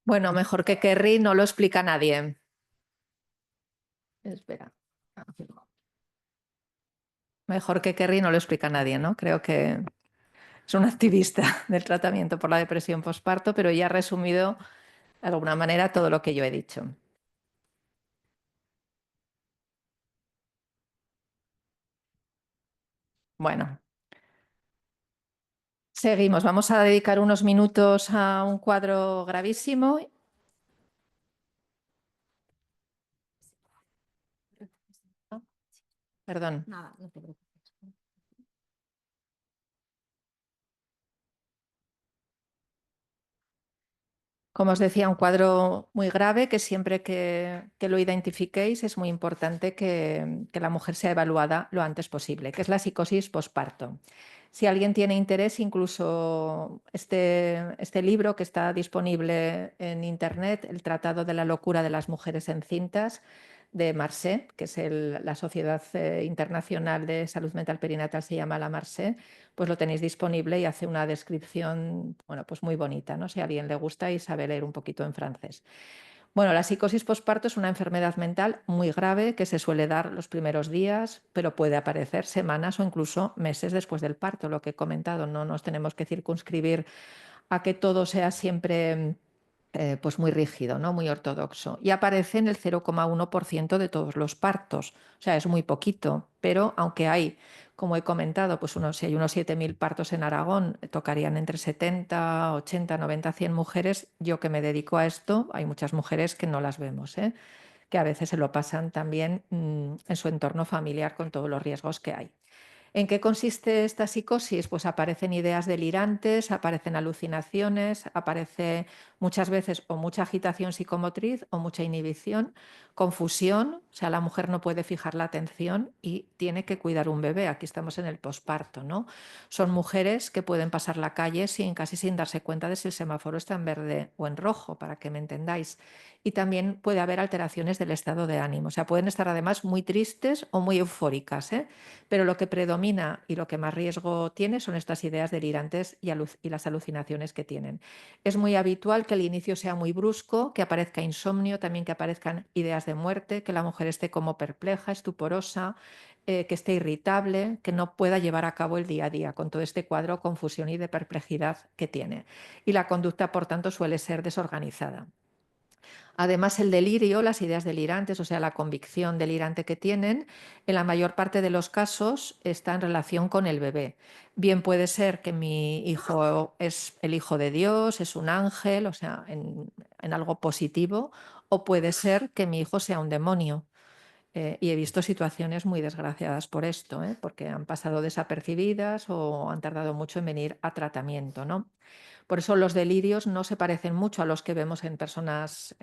Bueno, mejor que Kerry no lo explica nadie. Espera. Mejor que Kerry no lo explica nadie, ¿no? Creo que es una activista del tratamiento por la depresión postparto, pero ya ha resumido de alguna manera todo lo que yo he dicho. Bueno, seguimos. Vamos a dedicar unos minutos a un cuadro gravísimo. Perdón. Nada, no te preocupes. Como os decía, un cuadro muy grave que siempre que lo identifiquéis es muy importante que la mujer sea evaluada lo antes posible, que es la psicosis posparto. Si alguien tiene interés, incluso este libro que está disponible en Internet, El Tratado de la Locura de las Mujeres Encintas, de Marse, que es la Sociedad Internacional de Salud Mental Perinatal, se llama la Marse, pues lo tenéis disponible y hace una descripción, bueno, pues muy bonita, ¿no? Si a alguien le gusta y sabe leer un poquito en francés. Bueno, la psicosis posparto es una enfermedad mental muy grave que se suele dar los primeros días, pero puede aparecer semanas o incluso meses después del parto, lo que he comentado. No nos tenemos que circunscribir a que todo sea siempre pues muy rígido, ¿no? Muy ortodoxo. Y aparece en el 0,1% de todos los partos. O sea, es muy poquito, pero aunque hay, como he comentado, pues si hay unos 7.000 partos en Aragón, tocarían entre 70, 80, 90, 100 mujeres. Yo que me dedico a esto, hay muchas mujeres que no las vemos, que a veces se lo pasan también en su entorno familiar con todos los riesgos que hay. ¿En qué consiste esta psicosis? Pues aparecen ideas delirantes, aparecen alucinaciones, aparece muchas veces o mucha agitación psicomotriz o mucha inhibición, confusión, o sea, la mujer no puede fijar la atención y tiene que cuidar un bebé. Aquí estamos en el posparto, ¿no? Son mujeres que pueden pasar la calle casi sin darse cuenta de si el semáforo está en verde o en rojo, para que me entendáis. Y también puede haber alteraciones del estado de ánimo, o sea, pueden estar además muy tristes o muy eufóricas, pero lo que predomina y lo que más riesgo tiene son estas ideas delirantes y las alucinaciones que tienen. Es muy habitual que el inicio sea muy brusco, que aparezca insomnio, también que aparezcan ideas de muerte, que la mujer esté como perpleja, estuporosa, que esté irritable, que no pueda llevar a cabo el día a día con todo este cuadro de confusión y de perplejidad que tiene. Y la conducta, por tanto, suele ser desorganizada. Además, el delirio, las ideas delirantes, o sea, la convicción delirante que tienen, en la mayor parte de los casos está en relación con el bebé. Bien puede ser que mi hijo es el hijo de Dios, es un ángel, o sea, en algo positivo, o puede ser que mi hijo sea un demonio. Y he visto situaciones muy desgraciadas por esto, porque han pasado desapercibidas o han tardado mucho en venir a tratamiento, ¿no? Por eso los delirios no se parecen mucho a los que vemos en personas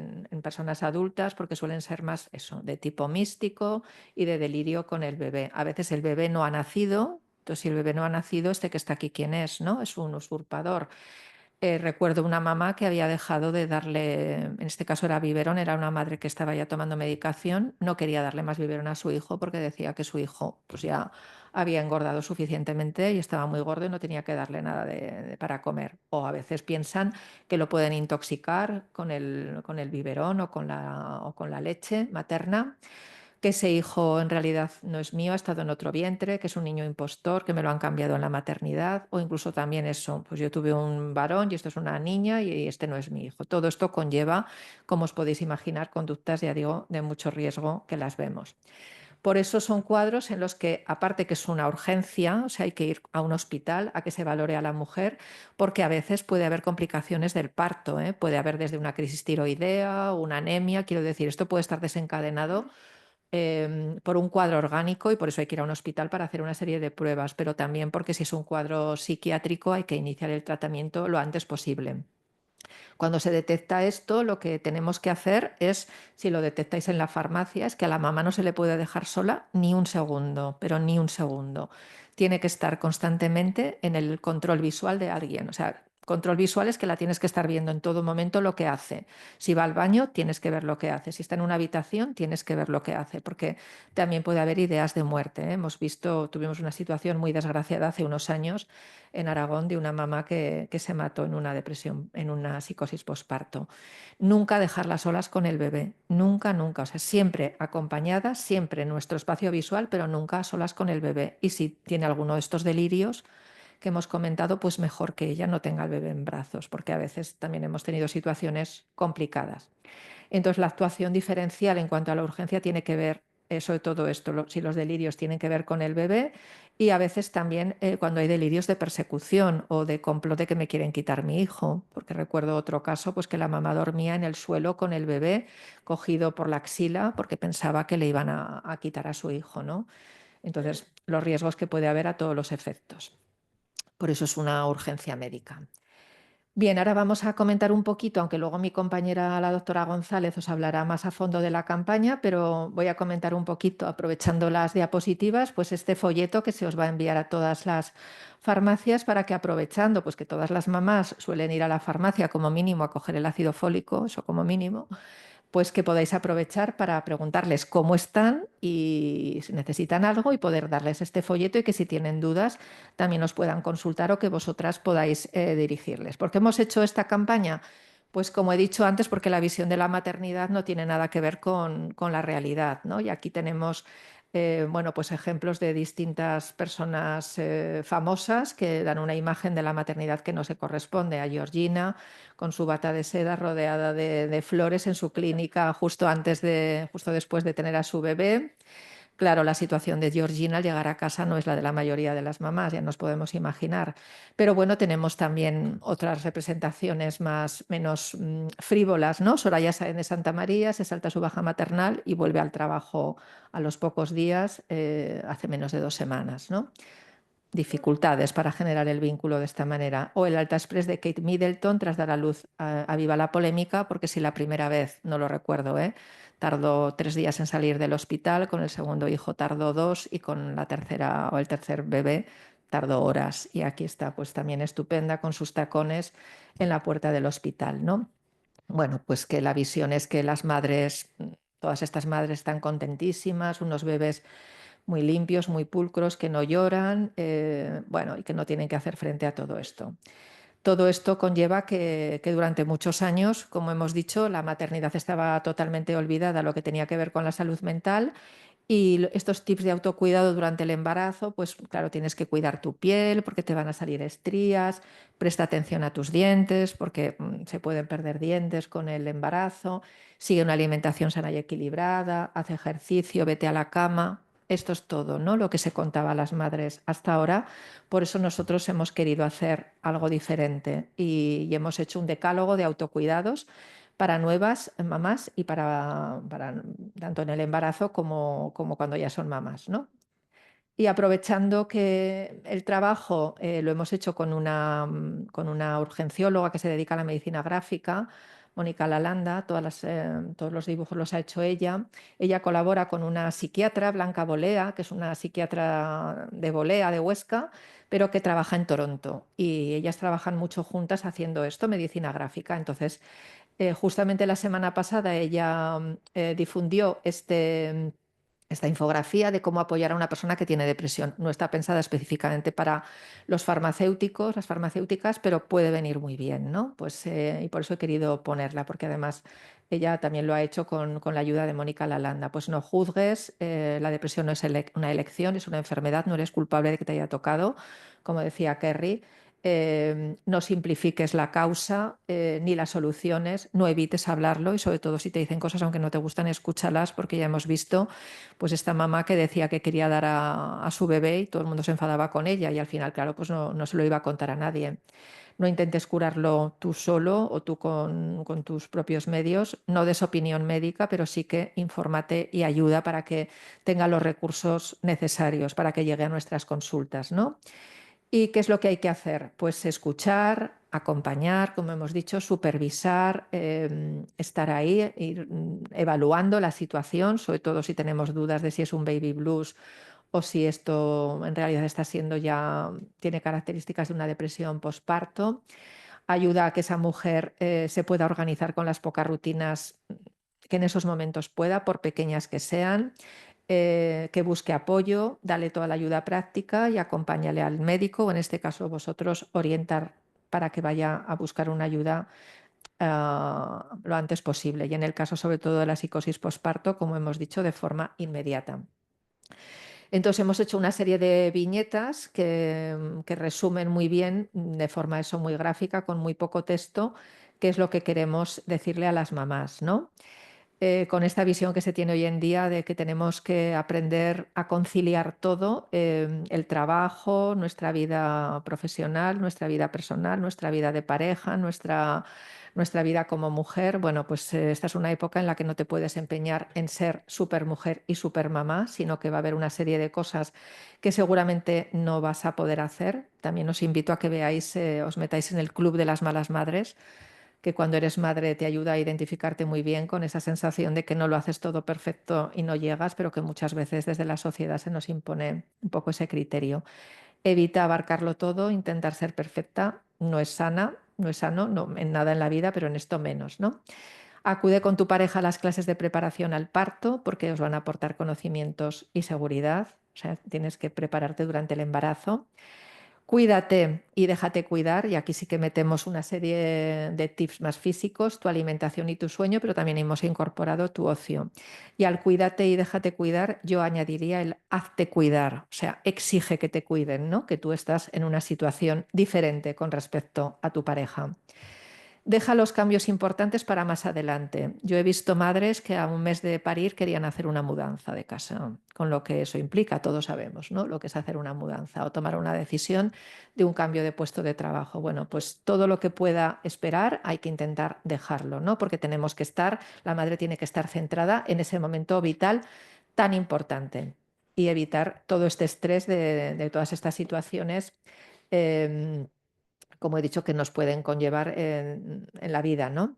adultas, porque suelen ser más eso, de tipo místico y de delirio con el bebé. A veces el bebé no ha nacido, entonces si el bebé no ha nacido, este que está aquí, ¿quién es? ¿No? Es un usurpador. Recuerdo una mamá que había dejado de darle, en este caso era biberón, era una madre que estaba ya tomando medicación, no quería darle más biberón a su hijo porque decía que su hijo pues ya había engordado suficientemente y estaba muy gordo y no tenía que darle nada para comer. O a veces piensan que lo pueden intoxicar con el biberón o con la leche materna, que ese hijo en realidad no es mío, ha estado en otro vientre, que es un niño impostor, que me lo han cambiado en la maternidad, o incluso también eso, pues yo tuve un varón y esto es una niña y este no es mi hijo. Todo esto conlleva, como os podéis imaginar, conductas, ya digo, de mucho riesgo que las vemos. Por eso son cuadros en los que, aparte que es una urgencia, o sea, hay que ir a un hospital a que se valore a la mujer, porque a veces puede haber complicaciones del parto, puede haber desde una crisis tiroidea, una anemia, quiero decir, esto puede estar desencadenado por un cuadro orgánico y por eso hay que ir a un hospital para hacer una serie de pruebas, pero también porque si es un cuadro psiquiátrico hay que iniciar el tratamiento lo antes posible. Cuando se detecta esto, lo que tenemos que hacer es, si lo detectáis en la farmacia, es que a la mamá no se le puede dejar sola ni un segundo, pero ni un segundo. Tiene que estar constantemente en el control visual de alguien. O sea, control visual es que la tienes que estar viendo en todo momento lo que hace. Si va al baño, tienes que ver lo que hace. Si está en una habitación, tienes que ver lo que hace, porque también puede haber ideas de muerte. Tuvimos una situación muy desgraciada hace unos años en Aragón de una mamá que se mató en una depresión, en una psicosis posparto. Nunca dejarlas solas con el bebé, nunca, nunca. O sea, siempre acompañada, siempre en nuestro espacio visual, pero nunca solas con el bebé. Y si tiene alguno de estos delirios que hemos comentado, pues mejor que ella no tenga el bebé en brazos, porque a veces también hemos tenido situaciones complicadas. Entonces, la actuación diferencial en cuanto a la urgencia tiene que ver sobre todo esto, si los delirios tienen que ver con el bebé y a veces también cuando hay delirios de persecución o de complot de que me quieren quitar mi hijo, porque recuerdo otro caso, pues que la mamá dormía en el suelo con el bebé cogido por la axila porque pensaba que le iban a quitar a su hijo, ¿no? Entonces, los riesgos que puede haber a todos los efectos. Por eso es una urgencia médica. Bien, ahora vamos a comentar un poquito, aunque luego mi compañera, la doctora González, os hablará más a fondo de la campaña, pero voy a comentar un poquito, aprovechando las diapositivas, pues este folleto que se os va a enviar a todas las farmacias para que aprovechando, pues que todas las mamás suelen ir a la farmacia como mínimo a coger el ácido fólico, eso como mínimo, pues que podáis aprovechar para preguntarles cómo están y si necesitan algo y poder darles este folleto y que si tienen dudas también os puedan consultar o que vosotras podáis dirigirles. ¿Por qué hemos hecho esta campaña? Pues como he dicho antes, porque la visión de la maternidad no tiene nada que ver con la realidad, ¿no? Y aquí tenemos Bueno, pues ejemplos de distintas personas famosas que dan una imagen de la maternidad que no se corresponde. A Georgina con su bata de seda rodeada de flores en su clínica justo después de tener a su bebé. Claro, la situación de Georgina al llegar a casa no es la de la mayoría de las mamás, ya nos podemos imaginar. Pero bueno, tenemos también otras representaciones menos frívolas, ¿no? Soraya Sáenz de Santa María se salta su baja maternal y vuelve al trabajo a los pocos días, hace menos de 2 semanas, ¿no? Dificultades para generar el vínculo de esta manera. O el Alta Express de Kate Middleton tras dar a luz aviva la polémica, porque si la primera vez, no lo recuerdo, tardó 3 días en salir del hospital, con el segundo hijo tardó 2 y con la tercera o el tercer bebé tardó horas. Y aquí está pues también estupenda con sus tacones en la puerta del hospital, ¿no? Bueno, pues que la visión es que las madres, todas estas madres están contentísimas, unos bebés muy limpios, muy pulcros, que no lloran, bueno, y que no tienen que hacer frente a todo esto. Todo esto conlleva que durante muchos años, como hemos dicho, la maternidad estaba totalmente olvidada, lo que tenía que ver con la salud mental, y estos tips de autocuidado durante el embarazo, pues claro, tienes que cuidar tu piel porque te van a salir estrías, presta atención a tus dientes porque se pueden perder dientes con el embarazo, sigue una alimentación sana y equilibrada, haz ejercicio, vete a la cama. Esto es todo, ¿no? Lo que se contaba a las madres hasta ahora. Por eso nosotros hemos querido hacer algo diferente y hemos hecho un decálogo de autocuidados para nuevas mamás y para tanto en el embarazo como cuando ya son mamás, ¿no? Y aprovechando que el trabajo lo hemos hecho con una urgencióloga que se dedica a la medicina gráfica, Mónica Lalanda, todos los dibujos los ha hecho ella. Ella colabora con una psiquiatra, Blanca Bolea, que es una psiquiatra de Bolea, de Huesca, pero que trabaja en Toronto. Y ellas trabajan mucho juntas haciendo esto, medicina gráfica. Entonces, justamente la semana pasada ella difundió esta infografía de cómo apoyar a una persona que tiene depresión. No está pensada específicamente para los farmacéuticos, las farmacéuticas, pero puede venir muy bien, ¿no? Pues, y por eso he querido ponerla, porque además ella también lo ha hecho con la ayuda de Mónica Lalanda. Pues no juzgues, la depresión no es una elección, es una enfermedad, no eres culpable de que te haya tocado, como decía Kerry. No simplifiques la causa ni las soluciones, no evites hablarlo y sobre todo si te dicen cosas aunque no te gustan, escúchalas, porque ya hemos visto pues esta mamá que decía que quería dar a su bebé y todo el mundo se enfadaba con ella y al final, claro, pues no se lo iba a contar a nadie. No intentes curarlo tú solo o tú con tus propios medios, no des opinión médica, pero sí que infórmate y ayuda para que tenga los recursos necesarios para que llegue a nuestras consultas, ¿no? ¿Y qué es lo que hay que hacer? Pues escuchar, acompañar, como hemos dicho, supervisar, estar ahí, ir evaluando la situación, sobre todo si tenemos dudas de si es un baby blues o si esto en realidad tiene características de una depresión posparto. Ayuda a que esa mujer se pueda organizar con las pocas rutinas que en esos momentos pueda, por pequeñas que sean, que busque apoyo, dale toda la ayuda práctica y acompáñale al médico, o en este caso vosotros orientar para que vaya a buscar una ayuda lo antes posible. Y en el caso sobre todo de la psicosis posparto, como hemos dicho, de forma inmediata. Entonces hemos hecho una serie de viñetas que resumen muy bien, de forma muy gráfica, con muy poco texto, qué es lo que queremos decirle a las mamás, ¿no? Con esta visión que se tiene hoy en día de que tenemos que aprender a conciliar todo, el trabajo, nuestra vida profesional, nuestra vida personal, nuestra vida de pareja, nuestra vida como mujer. Bueno, pues esta es una época en la que no te puedes empeñar en ser supermujer y supermamá, sino que va a haber una serie de cosas que seguramente no vas a poder hacer. También os invito a que veáis, os metáis en el club de las malas madres, que cuando eres madre te ayuda a identificarte muy bien con esa sensación de que no lo haces todo perfecto y no llegas, pero que muchas veces desde la sociedad se nos impone un poco ese criterio. Evita abarcarlo todo, intentar ser perfecta, no es sana, no es sano, no, en nada en la vida, pero en esto menos, ¿no? Acude con tu pareja a las clases de preparación al parto porque os van a aportar conocimientos y seguridad, o sea, tienes que prepararte durante el embarazo. Cuídate y déjate cuidar, y aquí sí que metemos una serie de tips más físicos, tu alimentación y tu sueño, pero también hemos incorporado tu ocio. Y al cuídate y déjate cuidar, yo añadiría el hazte cuidar, o sea, exige que te cuiden, ¿no? Que tú estás en una situación diferente con respecto a tu pareja. Deja los cambios importantes para más adelante. Yo he visto madres que a un mes de parir querían hacer una mudanza de casa, con lo que eso implica, todos sabemos, ¿no? Lo que es hacer una mudanza o tomar una decisión de un cambio de puesto de trabajo. Bueno, pues todo lo que pueda esperar hay que intentar dejarlo, ¿no? Porque tenemos que estar, la madre tiene que estar centrada en ese momento vital tan importante y evitar todo este estrés de todas estas situaciones. eh, Como he dicho, que nos pueden conllevar en la vida, ¿no?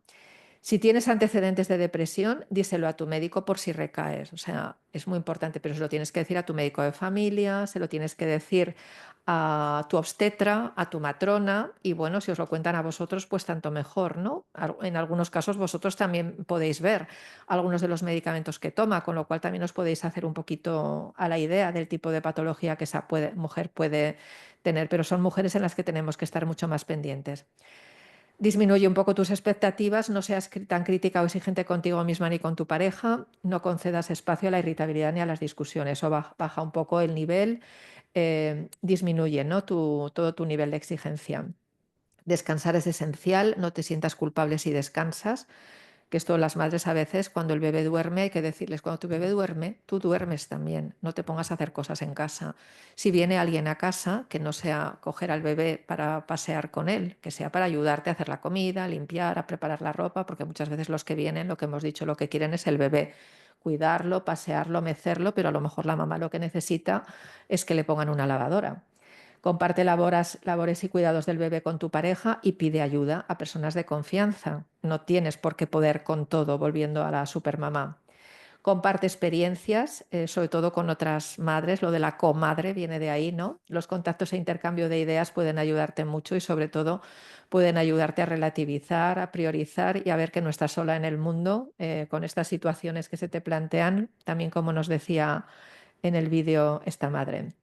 Si tienes antecedentes de depresión, díselo a tu médico por si recaes. O sea, es muy importante, pero se lo tienes que decir a tu médico de familia, se lo tienes que decir a tu obstetra, a tu matrona, y bueno, si os lo cuentan a vosotros, pues tanto mejor, ¿no? En algunos casos vosotros también podéis ver algunos de los medicamentos que toma, con lo cual también os podéis hacer un poquito a la idea del tipo de patología que esa mujer puede tener, pero son mujeres en las que tenemos que estar mucho más pendientes. Disminuye un poco tus expectativas, no seas tan crítica o exigente contigo misma ni con tu pareja, no concedas espacio a la irritabilidad ni a las discusiones, o baja un poco el nivel, disminuye, ¿no? Todo tu nivel de exigencia. Descansar es esencial, no te sientas culpable si descansas, que esto las madres a veces cuando el bebé duerme hay que decirles, cuando tu bebé duerme, tú duermes también, no te pongas a hacer cosas en casa. Si viene alguien a casa, que no sea coger al bebé para pasear con él, que sea para ayudarte a hacer la comida, a limpiar, a preparar la ropa, porque muchas veces los que vienen, lo que hemos dicho, lo que quieren es el bebé, cuidarlo, pasearlo, mecerlo, pero a lo mejor la mamá lo que necesita es que le pongan una lavadora. Comparte labores y cuidados del bebé con tu pareja y pide ayuda a personas de confianza. No tienes por qué poder con todo, volviendo a la supermamá. Comparte experiencias, sobre todo con otras madres. Lo de la comadre viene de ahí, ¿no? Los contactos e intercambio de ideas pueden ayudarte mucho y sobre todo pueden ayudarte a relativizar, a priorizar y a ver que no estás sola en el mundo con estas situaciones que se te plantean, también como nos decía en el vídeo esta madre.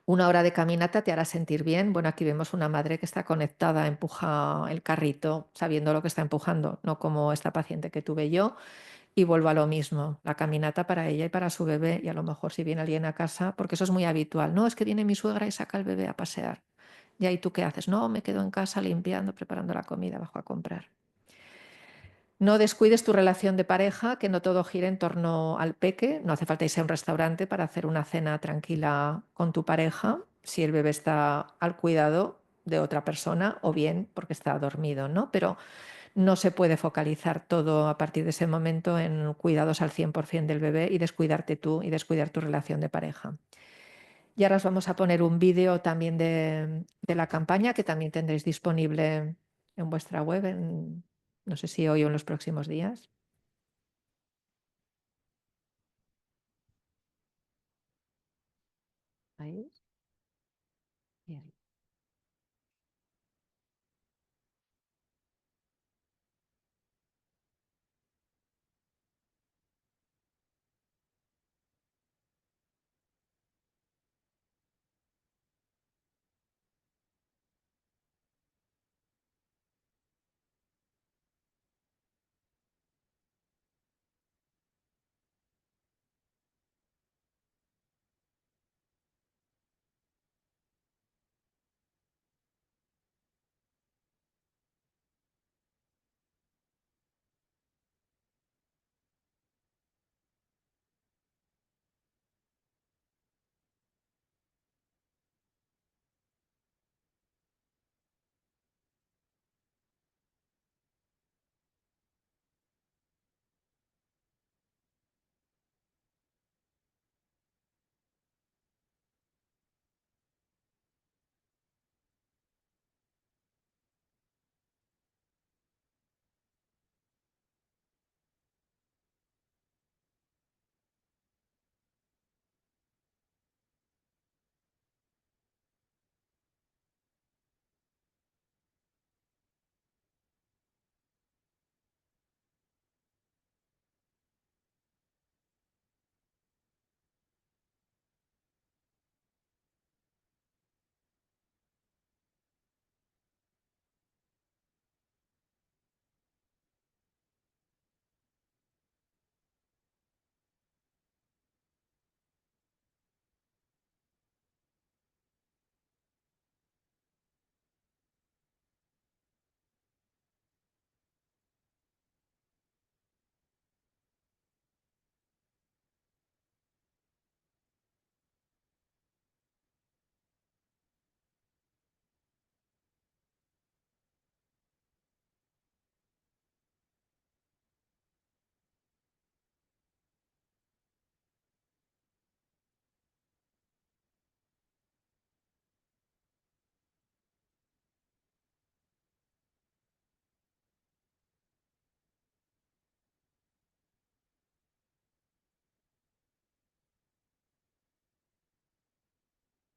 Una hora de caminata te hará sentir bien. Bueno, aquí vemos una madre que está conectada, empuja el carrito sabiendo lo que está empujando, no como esta paciente que tuve yo. Y vuelvo a lo mismo, la caminata para ella y para su bebé. Y a lo mejor si viene alguien a casa, porque eso es muy habitual. No, es que viene mi suegra y saca al bebé a pasear. ¿Y ahí tú qué haces? No, me quedo en casa limpiando, preparando la comida, bajo a comprar. No descuides tu relación de pareja, que no todo gire en torno al peque. No hace falta irse a un restaurante para hacer una cena tranquila con tu pareja, si el bebé está al cuidado de otra persona o bien porque está dormido, ¿no? Pero no se puede focalizar todo a partir de ese momento en cuidados al 100% del bebé y descuidarte tú y descuidar tu relación de pareja. Y ahora os vamos a poner un vídeo también de la campaña que también tendréis disponible en vuestra web, no sé si hoy o en los próximos días. Ahí. Bien.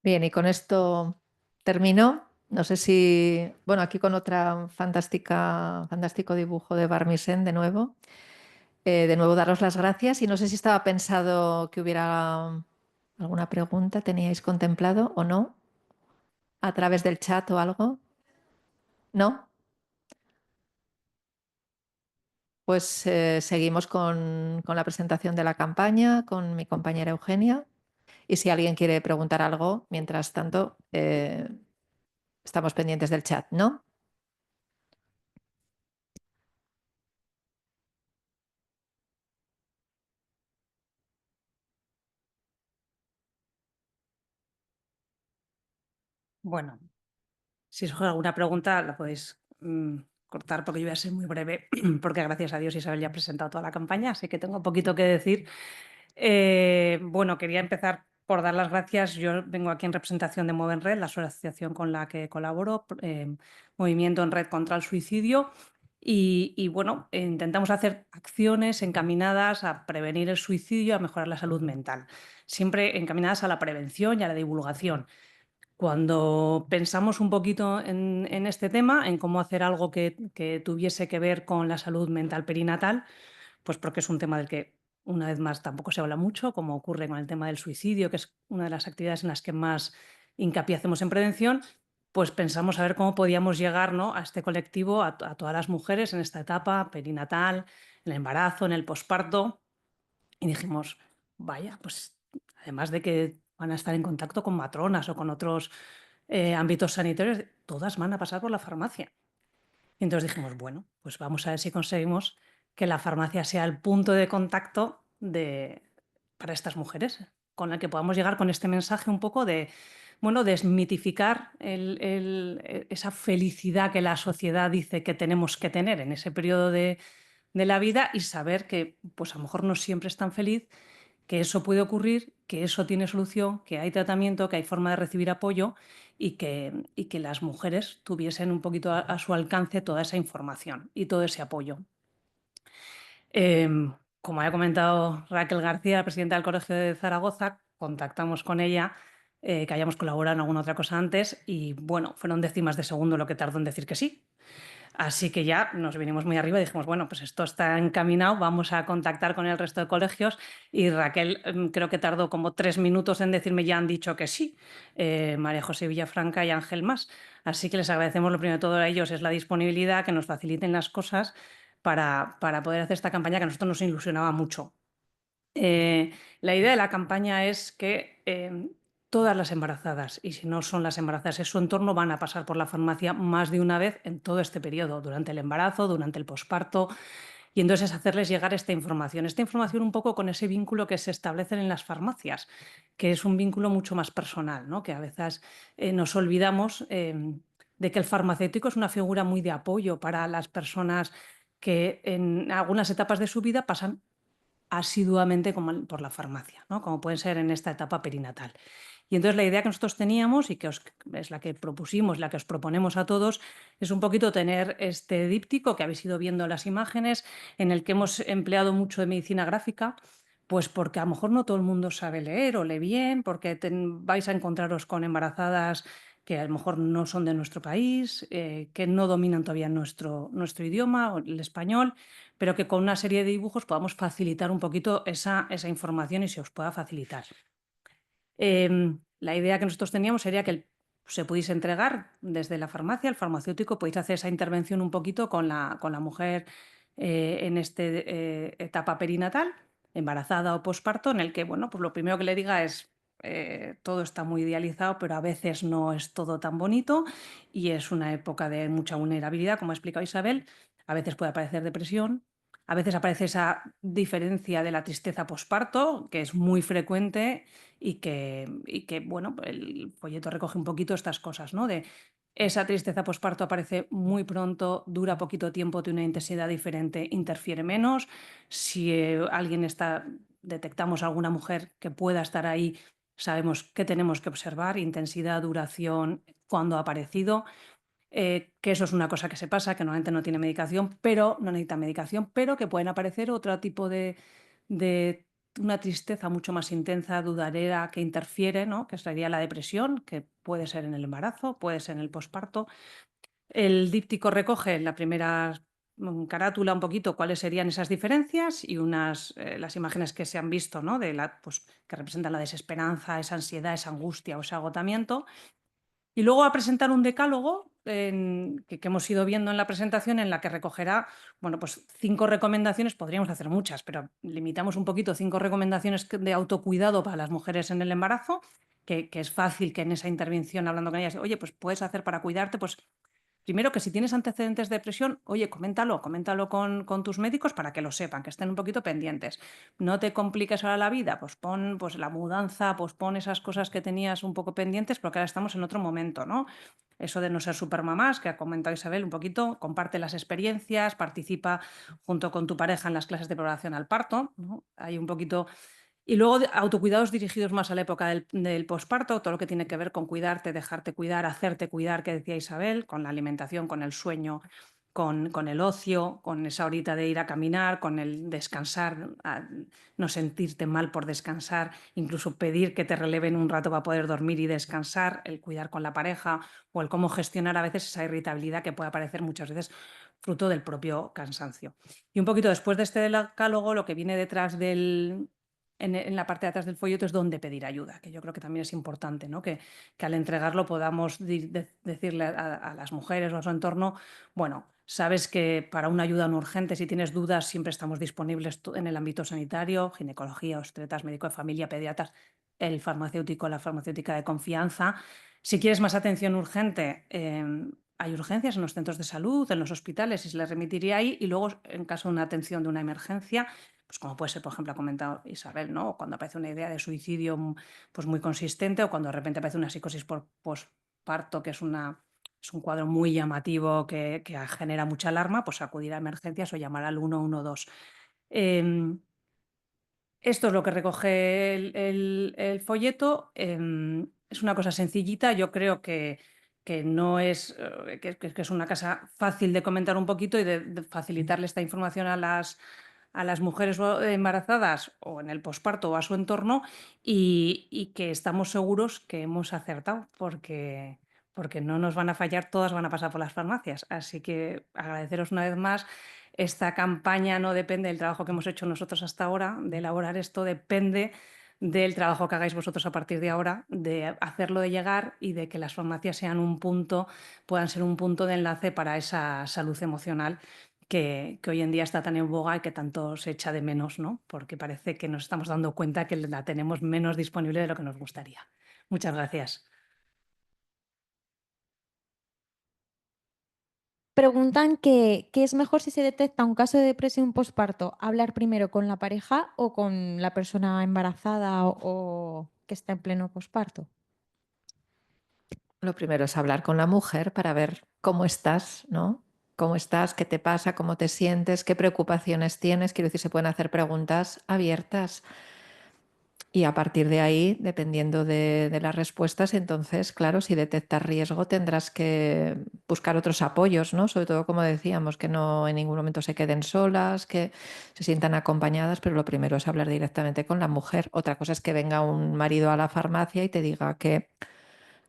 Bien, y con esto termino. No sé si, bueno, aquí con otra fantástico dibujo de Barmisen de nuevo. De nuevo daros las gracias y no sé si estaba pensado que hubiera alguna pregunta, ¿teníais contemplado o no? ¿A través del chat o algo? ¿No? Pues seguimos con la presentación de la campaña con mi compañera Eugenia. Y si alguien quiere preguntar algo, mientras tanto, estamos pendientes del chat, ¿no? Bueno, si surge alguna pregunta la podéis cortar porque yo voy a ser muy breve porque gracias a Dios Isabel ya ha presentado toda la campaña, así que tengo poquito que decir. Bueno, quería empezar por dar las gracias. Yo vengo aquí en representación de Mueve en Red, la asociación con la que colaboro, Movimiento en Red contra el Suicidio. Y bueno, intentamos hacer acciones encaminadas a prevenir el suicidio, a mejorar la salud mental, siempre encaminadas a la prevención y a la divulgación. Cuando pensamos un poquito en este tema, en cómo hacer algo que tuviese que ver con la salud mental perinatal, pues porque es un tema del que, una vez más, tampoco se habla mucho, como ocurre con el tema del suicidio, que es una de las actividades en las que más hincapié hacemos en prevención, pues pensamos a ver cómo podíamos llegar, ¿no?, a este colectivo, a todas las mujeres en esta etapa perinatal, en el embarazo, en el posparto, y dijimos, vaya, pues además de que van a estar en contacto con matronas o con otros ámbitos sanitarios, todas van a pasar por la farmacia. Y entonces dijimos, bueno, pues vamos a ver si conseguimos que la farmacia sea el punto de contacto para estas mujeres, con el que podamos llegar con este mensaje un poco de, bueno, desmitificar esa felicidad que la sociedad dice que tenemos que tener en ese periodo de la vida y saber que pues a lo mejor no siempre es tan feliz, que eso puede ocurrir, que eso tiene solución, que hay tratamiento, que hay forma de recibir apoyo y que las mujeres tuviesen un poquito a su alcance toda esa información y todo ese apoyo. Como ha comentado Raquel García, presidenta del Colegio de Zaragoza, contactamos con ella, que hayamos colaborado en alguna otra cosa antes y bueno, fueron décimas de segundo lo que tardó en decir que sí. Así que ya nos vinimos muy arriba y dijimos, bueno, pues esto está encaminado, vamos a contactar con el resto de colegios y Raquel creo que tardó como 3 minutos en decirme ya han dicho que sí, María José Villafranca y Ángel Más. Así que les agradecemos lo primero de todo a ellos, es la disponibilidad, que nos faciliten las cosas para poder hacer esta campaña que a nosotros nos ilusionaba mucho. La idea de la campaña es que todas las embarazadas, y si no son las embarazadas, es su entorno, van a pasar por la farmacia más de una vez en todo este periodo, durante el embarazo, durante el posparto, y entonces hacerles llegar esta información un poco con ese vínculo que se establece en las farmacias, que es un vínculo mucho más personal, ¿no?, que a veces nos olvidamos de que el farmacéutico es una figura muy de apoyo para las personas que en algunas etapas de su vida pasan asiduamente por la farmacia, ¿no?, como puede ser en esta etapa perinatal. Y entonces la idea que nosotros teníamos y que es la que propusimos, la que os proponemos a todos, es un poquito tener este díptico que habéis ido viendo las imágenes, en el que hemos empleado mucho de medicina gráfica, pues porque a lo mejor no todo el mundo sabe leer o lee bien, porque vais a encontraros con embarazadas que a lo mejor no son de nuestro país, que no dominan todavía nuestro idioma, o el español, pero que con una serie de dibujos podamos facilitar un poquito esa información y se os pueda facilitar. La idea que nosotros teníamos sería que se pudiese entregar desde la farmacia, el farmacéutico, podéis hacer esa intervención un poquito con la mujer en esta etapa perinatal, embarazada o posparto, en el que, bueno, pues lo primero que le diga es todo está muy idealizado, pero a veces no es todo tan bonito y es una época de mucha vulnerabilidad, como ha explicado Isabel. A veces puede aparecer depresión, a veces aparece esa diferencia de la tristeza posparto, que es muy frecuente y que, bueno, el folleto recoge un poquito estas cosas, ¿no? De esa tristeza posparto aparece muy pronto, dura poquito tiempo, tiene una intensidad diferente, interfiere menos. Si detectamos alguna mujer que pueda estar ahí, sabemos qué tenemos que observar, intensidad, duración, cuándo ha aparecido. Que eso es una cosa que se pasa, que normalmente no tiene medicación, pero no necesita medicación, pero que pueden aparecer otro tipo de una tristeza mucho más intensa, duradera, que interfiere, ¿no? Que sería la depresión, que puede ser en el embarazo, puede ser en el posparto. El díptico recoge en la primera carátula un poquito cuáles serían esas diferencias y las imágenes que se han visto, ¿no? Pues, que representan la desesperanza, esa ansiedad, esa angustia o ese agotamiento. Y luego va a presentar un decálogo que hemos ido viendo en la presentación, en la que recogerá, bueno, pues 5 recomendaciones, podríamos hacer muchas, pero limitamos un poquito, 5 recomendaciones de autocuidado para las mujeres en el embarazo, que es fácil que en esa intervención, hablando con ellas, oye, pues puedes hacer para cuidarte, pues primero que si tienes antecedentes de depresión, oye, coméntalo con tus médicos para que lo sepan, que estén un poquito pendientes. No te compliques ahora la vida, pues pon pues, la mudanza, pues pon esas cosas que tenías un poco pendientes, porque ahora estamos en otro momento, ¿no? Eso de no ser supermamás, que ha comentado Isabel un poquito, comparte las experiencias, participa junto con tu pareja en las clases de preparación al parto, ¿no? Hay un poquito. Y luego autocuidados dirigidos más a la época del posparto, todo lo que tiene que ver con cuidarte, dejarte cuidar, hacerte cuidar, que decía Isabel, con la alimentación, con el sueño, con el ocio, con esa horita de ir a caminar, con el descansar, no sentirte mal por descansar, incluso pedir que te releven un rato para poder dormir y descansar, el cuidar con la pareja o el cómo gestionar a veces esa irritabilidad que puede aparecer muchas veces fruto del propio cansancio. Y un poquito después de este decálogo, lo que viene detrás en la parte de atrás del folleto es dónde pedir ayuda, que yo creo que también es importante, ¿no? Que al entregarlo podamos decirle a las mujeres o a su entorno, bueno, sabes que para una ayuda no urgente, si tienes dudas, siempre estamos disponibles en el ámbito sanitario, ginecología, obstetras, médico de familia, pediatras, el farmacéutico, la farmacéutica de confianza. Si quieres más atención urgente, hay urgencias en los centros de salud, en los hospitales, y se les remitiría ahí, y luego, en caso de una atención de una emergencia, pues como puede ser, por ejemplo, ha comentado Isabel, ¿no? O cuando aparece una idea de suicidio pues muy consistente, o cuando de repente aparece una psicosis por posparto, que es un cuadro muy llamativo que genera mucha alarma, pues acudir a emergencias o llamar al 112. Esto es lo que recoge el folleto. Es una cosa sencillita, yo creo que no es, que es una cosa fácil de comentar un poquito y de facilitarle esta información a las mujeres embarazadas o en el posparto o a su entorno, y que estamos seguros que hemos acertado, porque no nos van a fallar, todas van a pasar por las farmacias. Así que agradeceros una vez más. Esta campaña no depende del trabajo que hemos hecho nosotros hasta ahora, de elaborar esto, depende del trabajo que hagáis vosotros a partir de ahora, de hacerlo de llegar y de que las farmacias puedan ser un punto de enlace para esa salud emocional que hoy en día está tan en boga y que tanto se echa de menos, ¿no? Porque parece que nos estamos dando cuenta que la tenemos menos disponible de lo que nos gustaría. Muchas gracias. Preguntan que qué es mejor si se detecta un caso de depresión postparto, hablar primero con la pareja o con la persona embarazada o que está en pleno posparto. Lo primero es hablar con la mujer para ver cómo estás, ¿no? ¿Cómo estás? ¿Qué te pasa? ¿Cómo te sientes? ¿Qué preocupaciones tienes? Quiero decir, se pueden hacer preguntas abiertas. Y a partir de ahí, dependiendo de las respuestas, entonces, claro, si detectas riesgo, tendrás que buscar otros apoyos, ¿no? Sobre todo, como decíamos, que no en ningún momento se queden solas, que se sientan acompañadas, pero lo primero es hablar directamente con la mujer. Otra cosa es que venga un marido a la farmacia y te diga que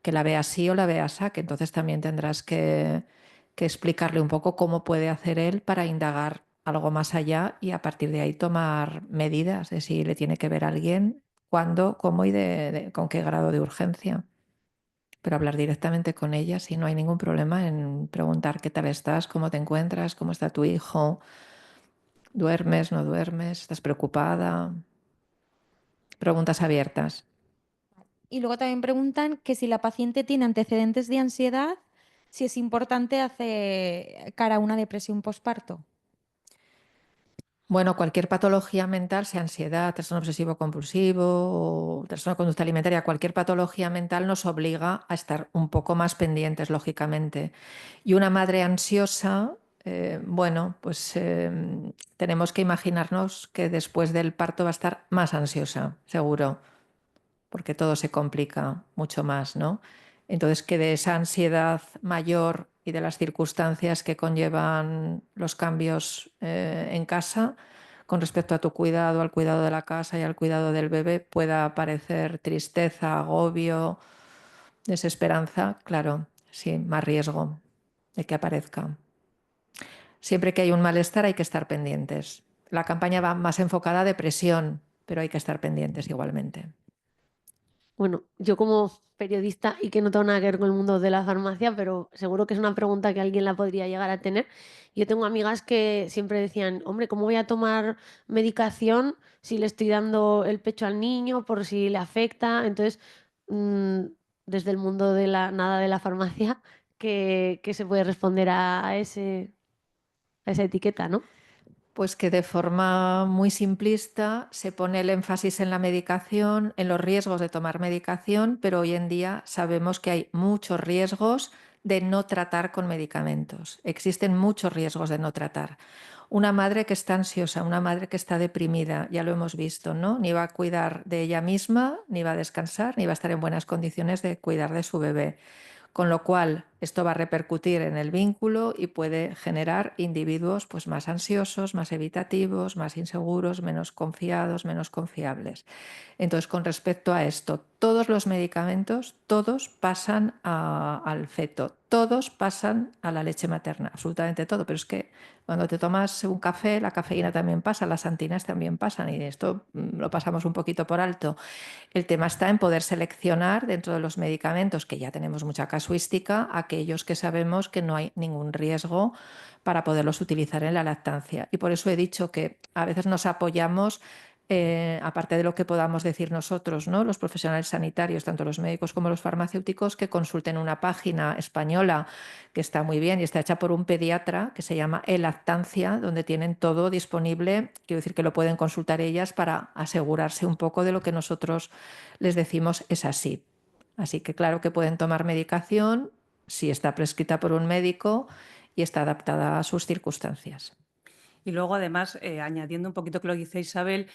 la vea así o la vea así, que entonces también tendrás que explicarle un poco cómo puede hacer él para indagar algo más allá y a partir de ahí tomar medidas de si le tiene que ver a alguien, cuándo, cómo y con qué grado de urgencia. Pero hablar directamente con ella, si no hay ningún problema en preguntar qué tal estás, cómo te encuentras, cómo está tu hijo, duermes, no duermes, estás preocupada. Preguntas abiertas. Y luego también preguntan que si la paciente tiene antecedentes de ansiedad, si es importante hacer cara a una depresión postparto. Bueno, cualquier patología mental, sea ansiedad, trastorno obsesivo compulsivo o trastorno de conducta alimentaria, cualquier patología mental nos obliga a estar un poco más pendientes, lógicamente. Y una madre ansiosa, bueno, pues tenemos que imaginarnos que después del parto va a estar más ansiosa, seguro, porque todo se complica mucho más, ¿no? Entonces, que de esa ansiedad mayor y de las circunstancias que conllevan los cambios en casa, con respecto a tu cuidado, al cuidado de la casa y al cuidado del bebé, pueda aparecer tristeza, agobio, desesperanza, claro, sí, más riesgo de que aparezca. Siempre que hay un malestar hay que estar pendientes. La campaña va más enfocada a depresión, pero hay que estar pendientes igualmente. Bueno, yo como periodista y que no tengo nada que ver con el mundo de la farmacia, pero seguro que es una pregunta que alguien la podría llegar a tener. Yo tengo amigas que siempre decían, hombre, ¿cómo voy a tomar medicación si le estoy dando el pecho al niño por si le afecta? Entonces, desde el mundo de la nada de la farmacia, ¿qué se puede responder a esa etiqueta, ¿no? Pues que de forma muy simplista se pone el énfasis en la medicación, en los riesgos de tomar medicación, pero hoy en día sabemos que hay muchos riesgos de no tratar con medicamentos. Existen muchos riesgos de no tratar. Una madre que está ansiosa, una madre que está deprimida, ya lo hemos visto, ¿no? Ni va a cuidar de ella misma, ni va a descansar, ni va a estar en buenas condiciones de cuidar de su bebé. Con lo cual, esto va a repercutir en el vínculo y puede generar individuos pues, más ansiosos, más evitativos, más inseguros, menos confiados, menos confiables. Entonces, con respecto a esto, todos los medicamentos, todos pasan al feto, todos pasan a la leche materna, absolutamente todo. Pero es que cuando te tomas un café, la cafeína también pasa, las antinas también pasan y esto lo pasamos un poquito por alto. El tema está en poder seleccionar dentro de los medicamentos, que ya tenemos mucha casuística, aquellos que sabemos que no hay ningún riesgo para poderlos utilizar en la lactancia. Y por eso he dicho que a veces nos apoyamos, aparte de lo que podamos decir nosotros, ¿no? Los profesionales sanitarios, tanto los médicos como los farmacéuticos, que consulten una página española que está muy bien y está hecha por un pediatra que se llama eLactancia, donde tienen todo disponible. Quiero decir que lo pueden consultar ellas para asegurarse un poco de lo que nosotros les decimos es así. Así que claro que pueden tomar medicación si está prescrita por un médico y está adaptada a sus circunstancias. Y luego, además, añadiendo un poquito que lo dice Isabel,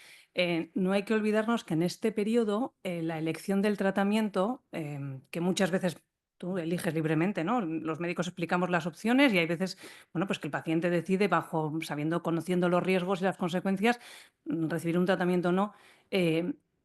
no hay que olvidarnos que en este periodo la elección del tratamiento, que muchas veces tú eliges libremente, ¿no? Los médicos explicamos las opciones y hay veces, bueno, pues que el paciente decide conociendo los riesgos y las consecuencias, recibir un tratamiento o no.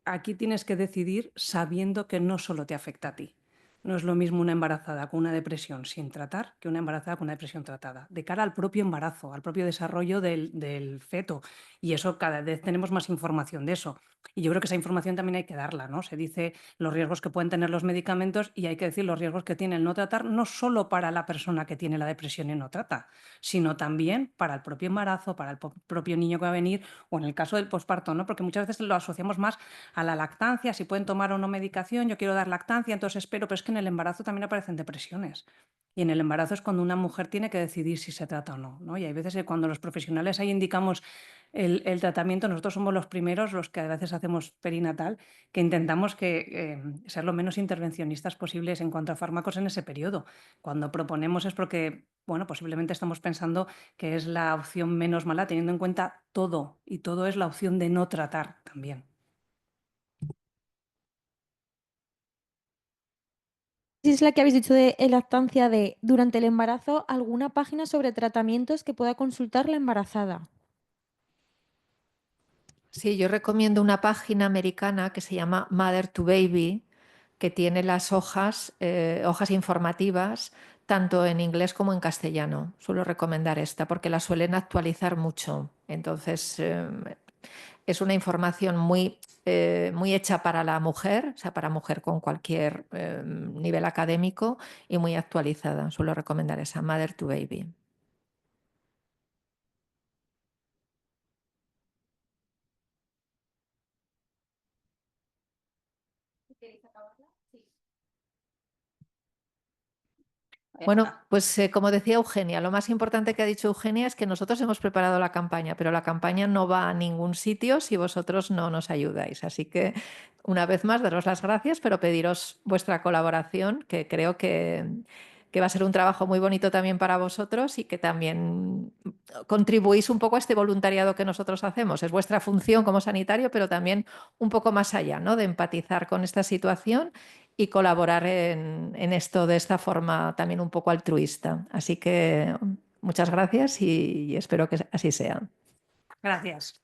Aquí tienes que decidir sabiendo que no solo te afecta a ti. No es lo mismo una embarazada con una depresión sin tratar que una embarazada con una depresión tratada, de cara al propio embarazo, al propio desarrollo del feto. Y eso cada vez tenemos más información de eso. Y yo creo que esa información también hay que darla, ¿no? Se dice los riesgos que pueden tener los medicamentos y hay que decir los riesgos que tiene el no tratar, no solo para la persona que tiene la depresión y no trata, sino también para el propio embarazo, para el propio niño que va a venir o en el caso del posparto, ¿no? Porque muchas veces lo asociamos más a la lactancia, si pueden tomar o no medicación, yo quiero dar lactancia, entonces espero, pero es que en el embarazo también aparecen depresiones. Y en el embarazo es cuando una mujer tiene que decidir si se trata o no, ¿no? Y hay veces que cuando los profesionales ahí indicamos el tratamiento, nosotros somos los primeros, los que a veces hacemos perinatal, que intentamos ser lo menos intervencionistas posibles en cuanto a fármacos en ese periodo. Cuando proponemos es porque, bueno, posiblemente estamos pensando que es la opción menos mala, teniendo en cuenta todo, y todo es la opción de no tratar también. Es la que habéis dicho de lactancia de durante el embarazo, alguna página sobre tratamientos que pueda consultar la embarazada. Sí, yo recomiendo una página americana que se llama Mother to Baby, que tiene las hojas informativas, tanto en inglés como en castellano. Suelo recomendar esta porque la suelen actualizar mucho. Entonces, es una información muy hecha para la mujer, o sea, para mujer con cualquier nivel académico y muy actualizada. Suelo recomendar esa, Mother to Baby. Bueno, pues como decía Eugenia, lo más importante que ha dicho Eugenia es que nosotros hemos preparado la campaña, pero la campaña no va a ningún sitio si vosotros no nos ayudáis. Así que, una vez más, daros las gracias, pero pediros vuestra colaboración, que creo que va a ser un trabajo muy bonito también para vosotros y que también contribuís un poco a este voluntariado que nosotros hacemos. Es vuestra función como sanitario, pero también un poco más allá, ¿no? De empatizar con esta situación y colaborar en esto de esta forma también un poco altruista. Así que muchas gracias y espero que así sea. Gracias.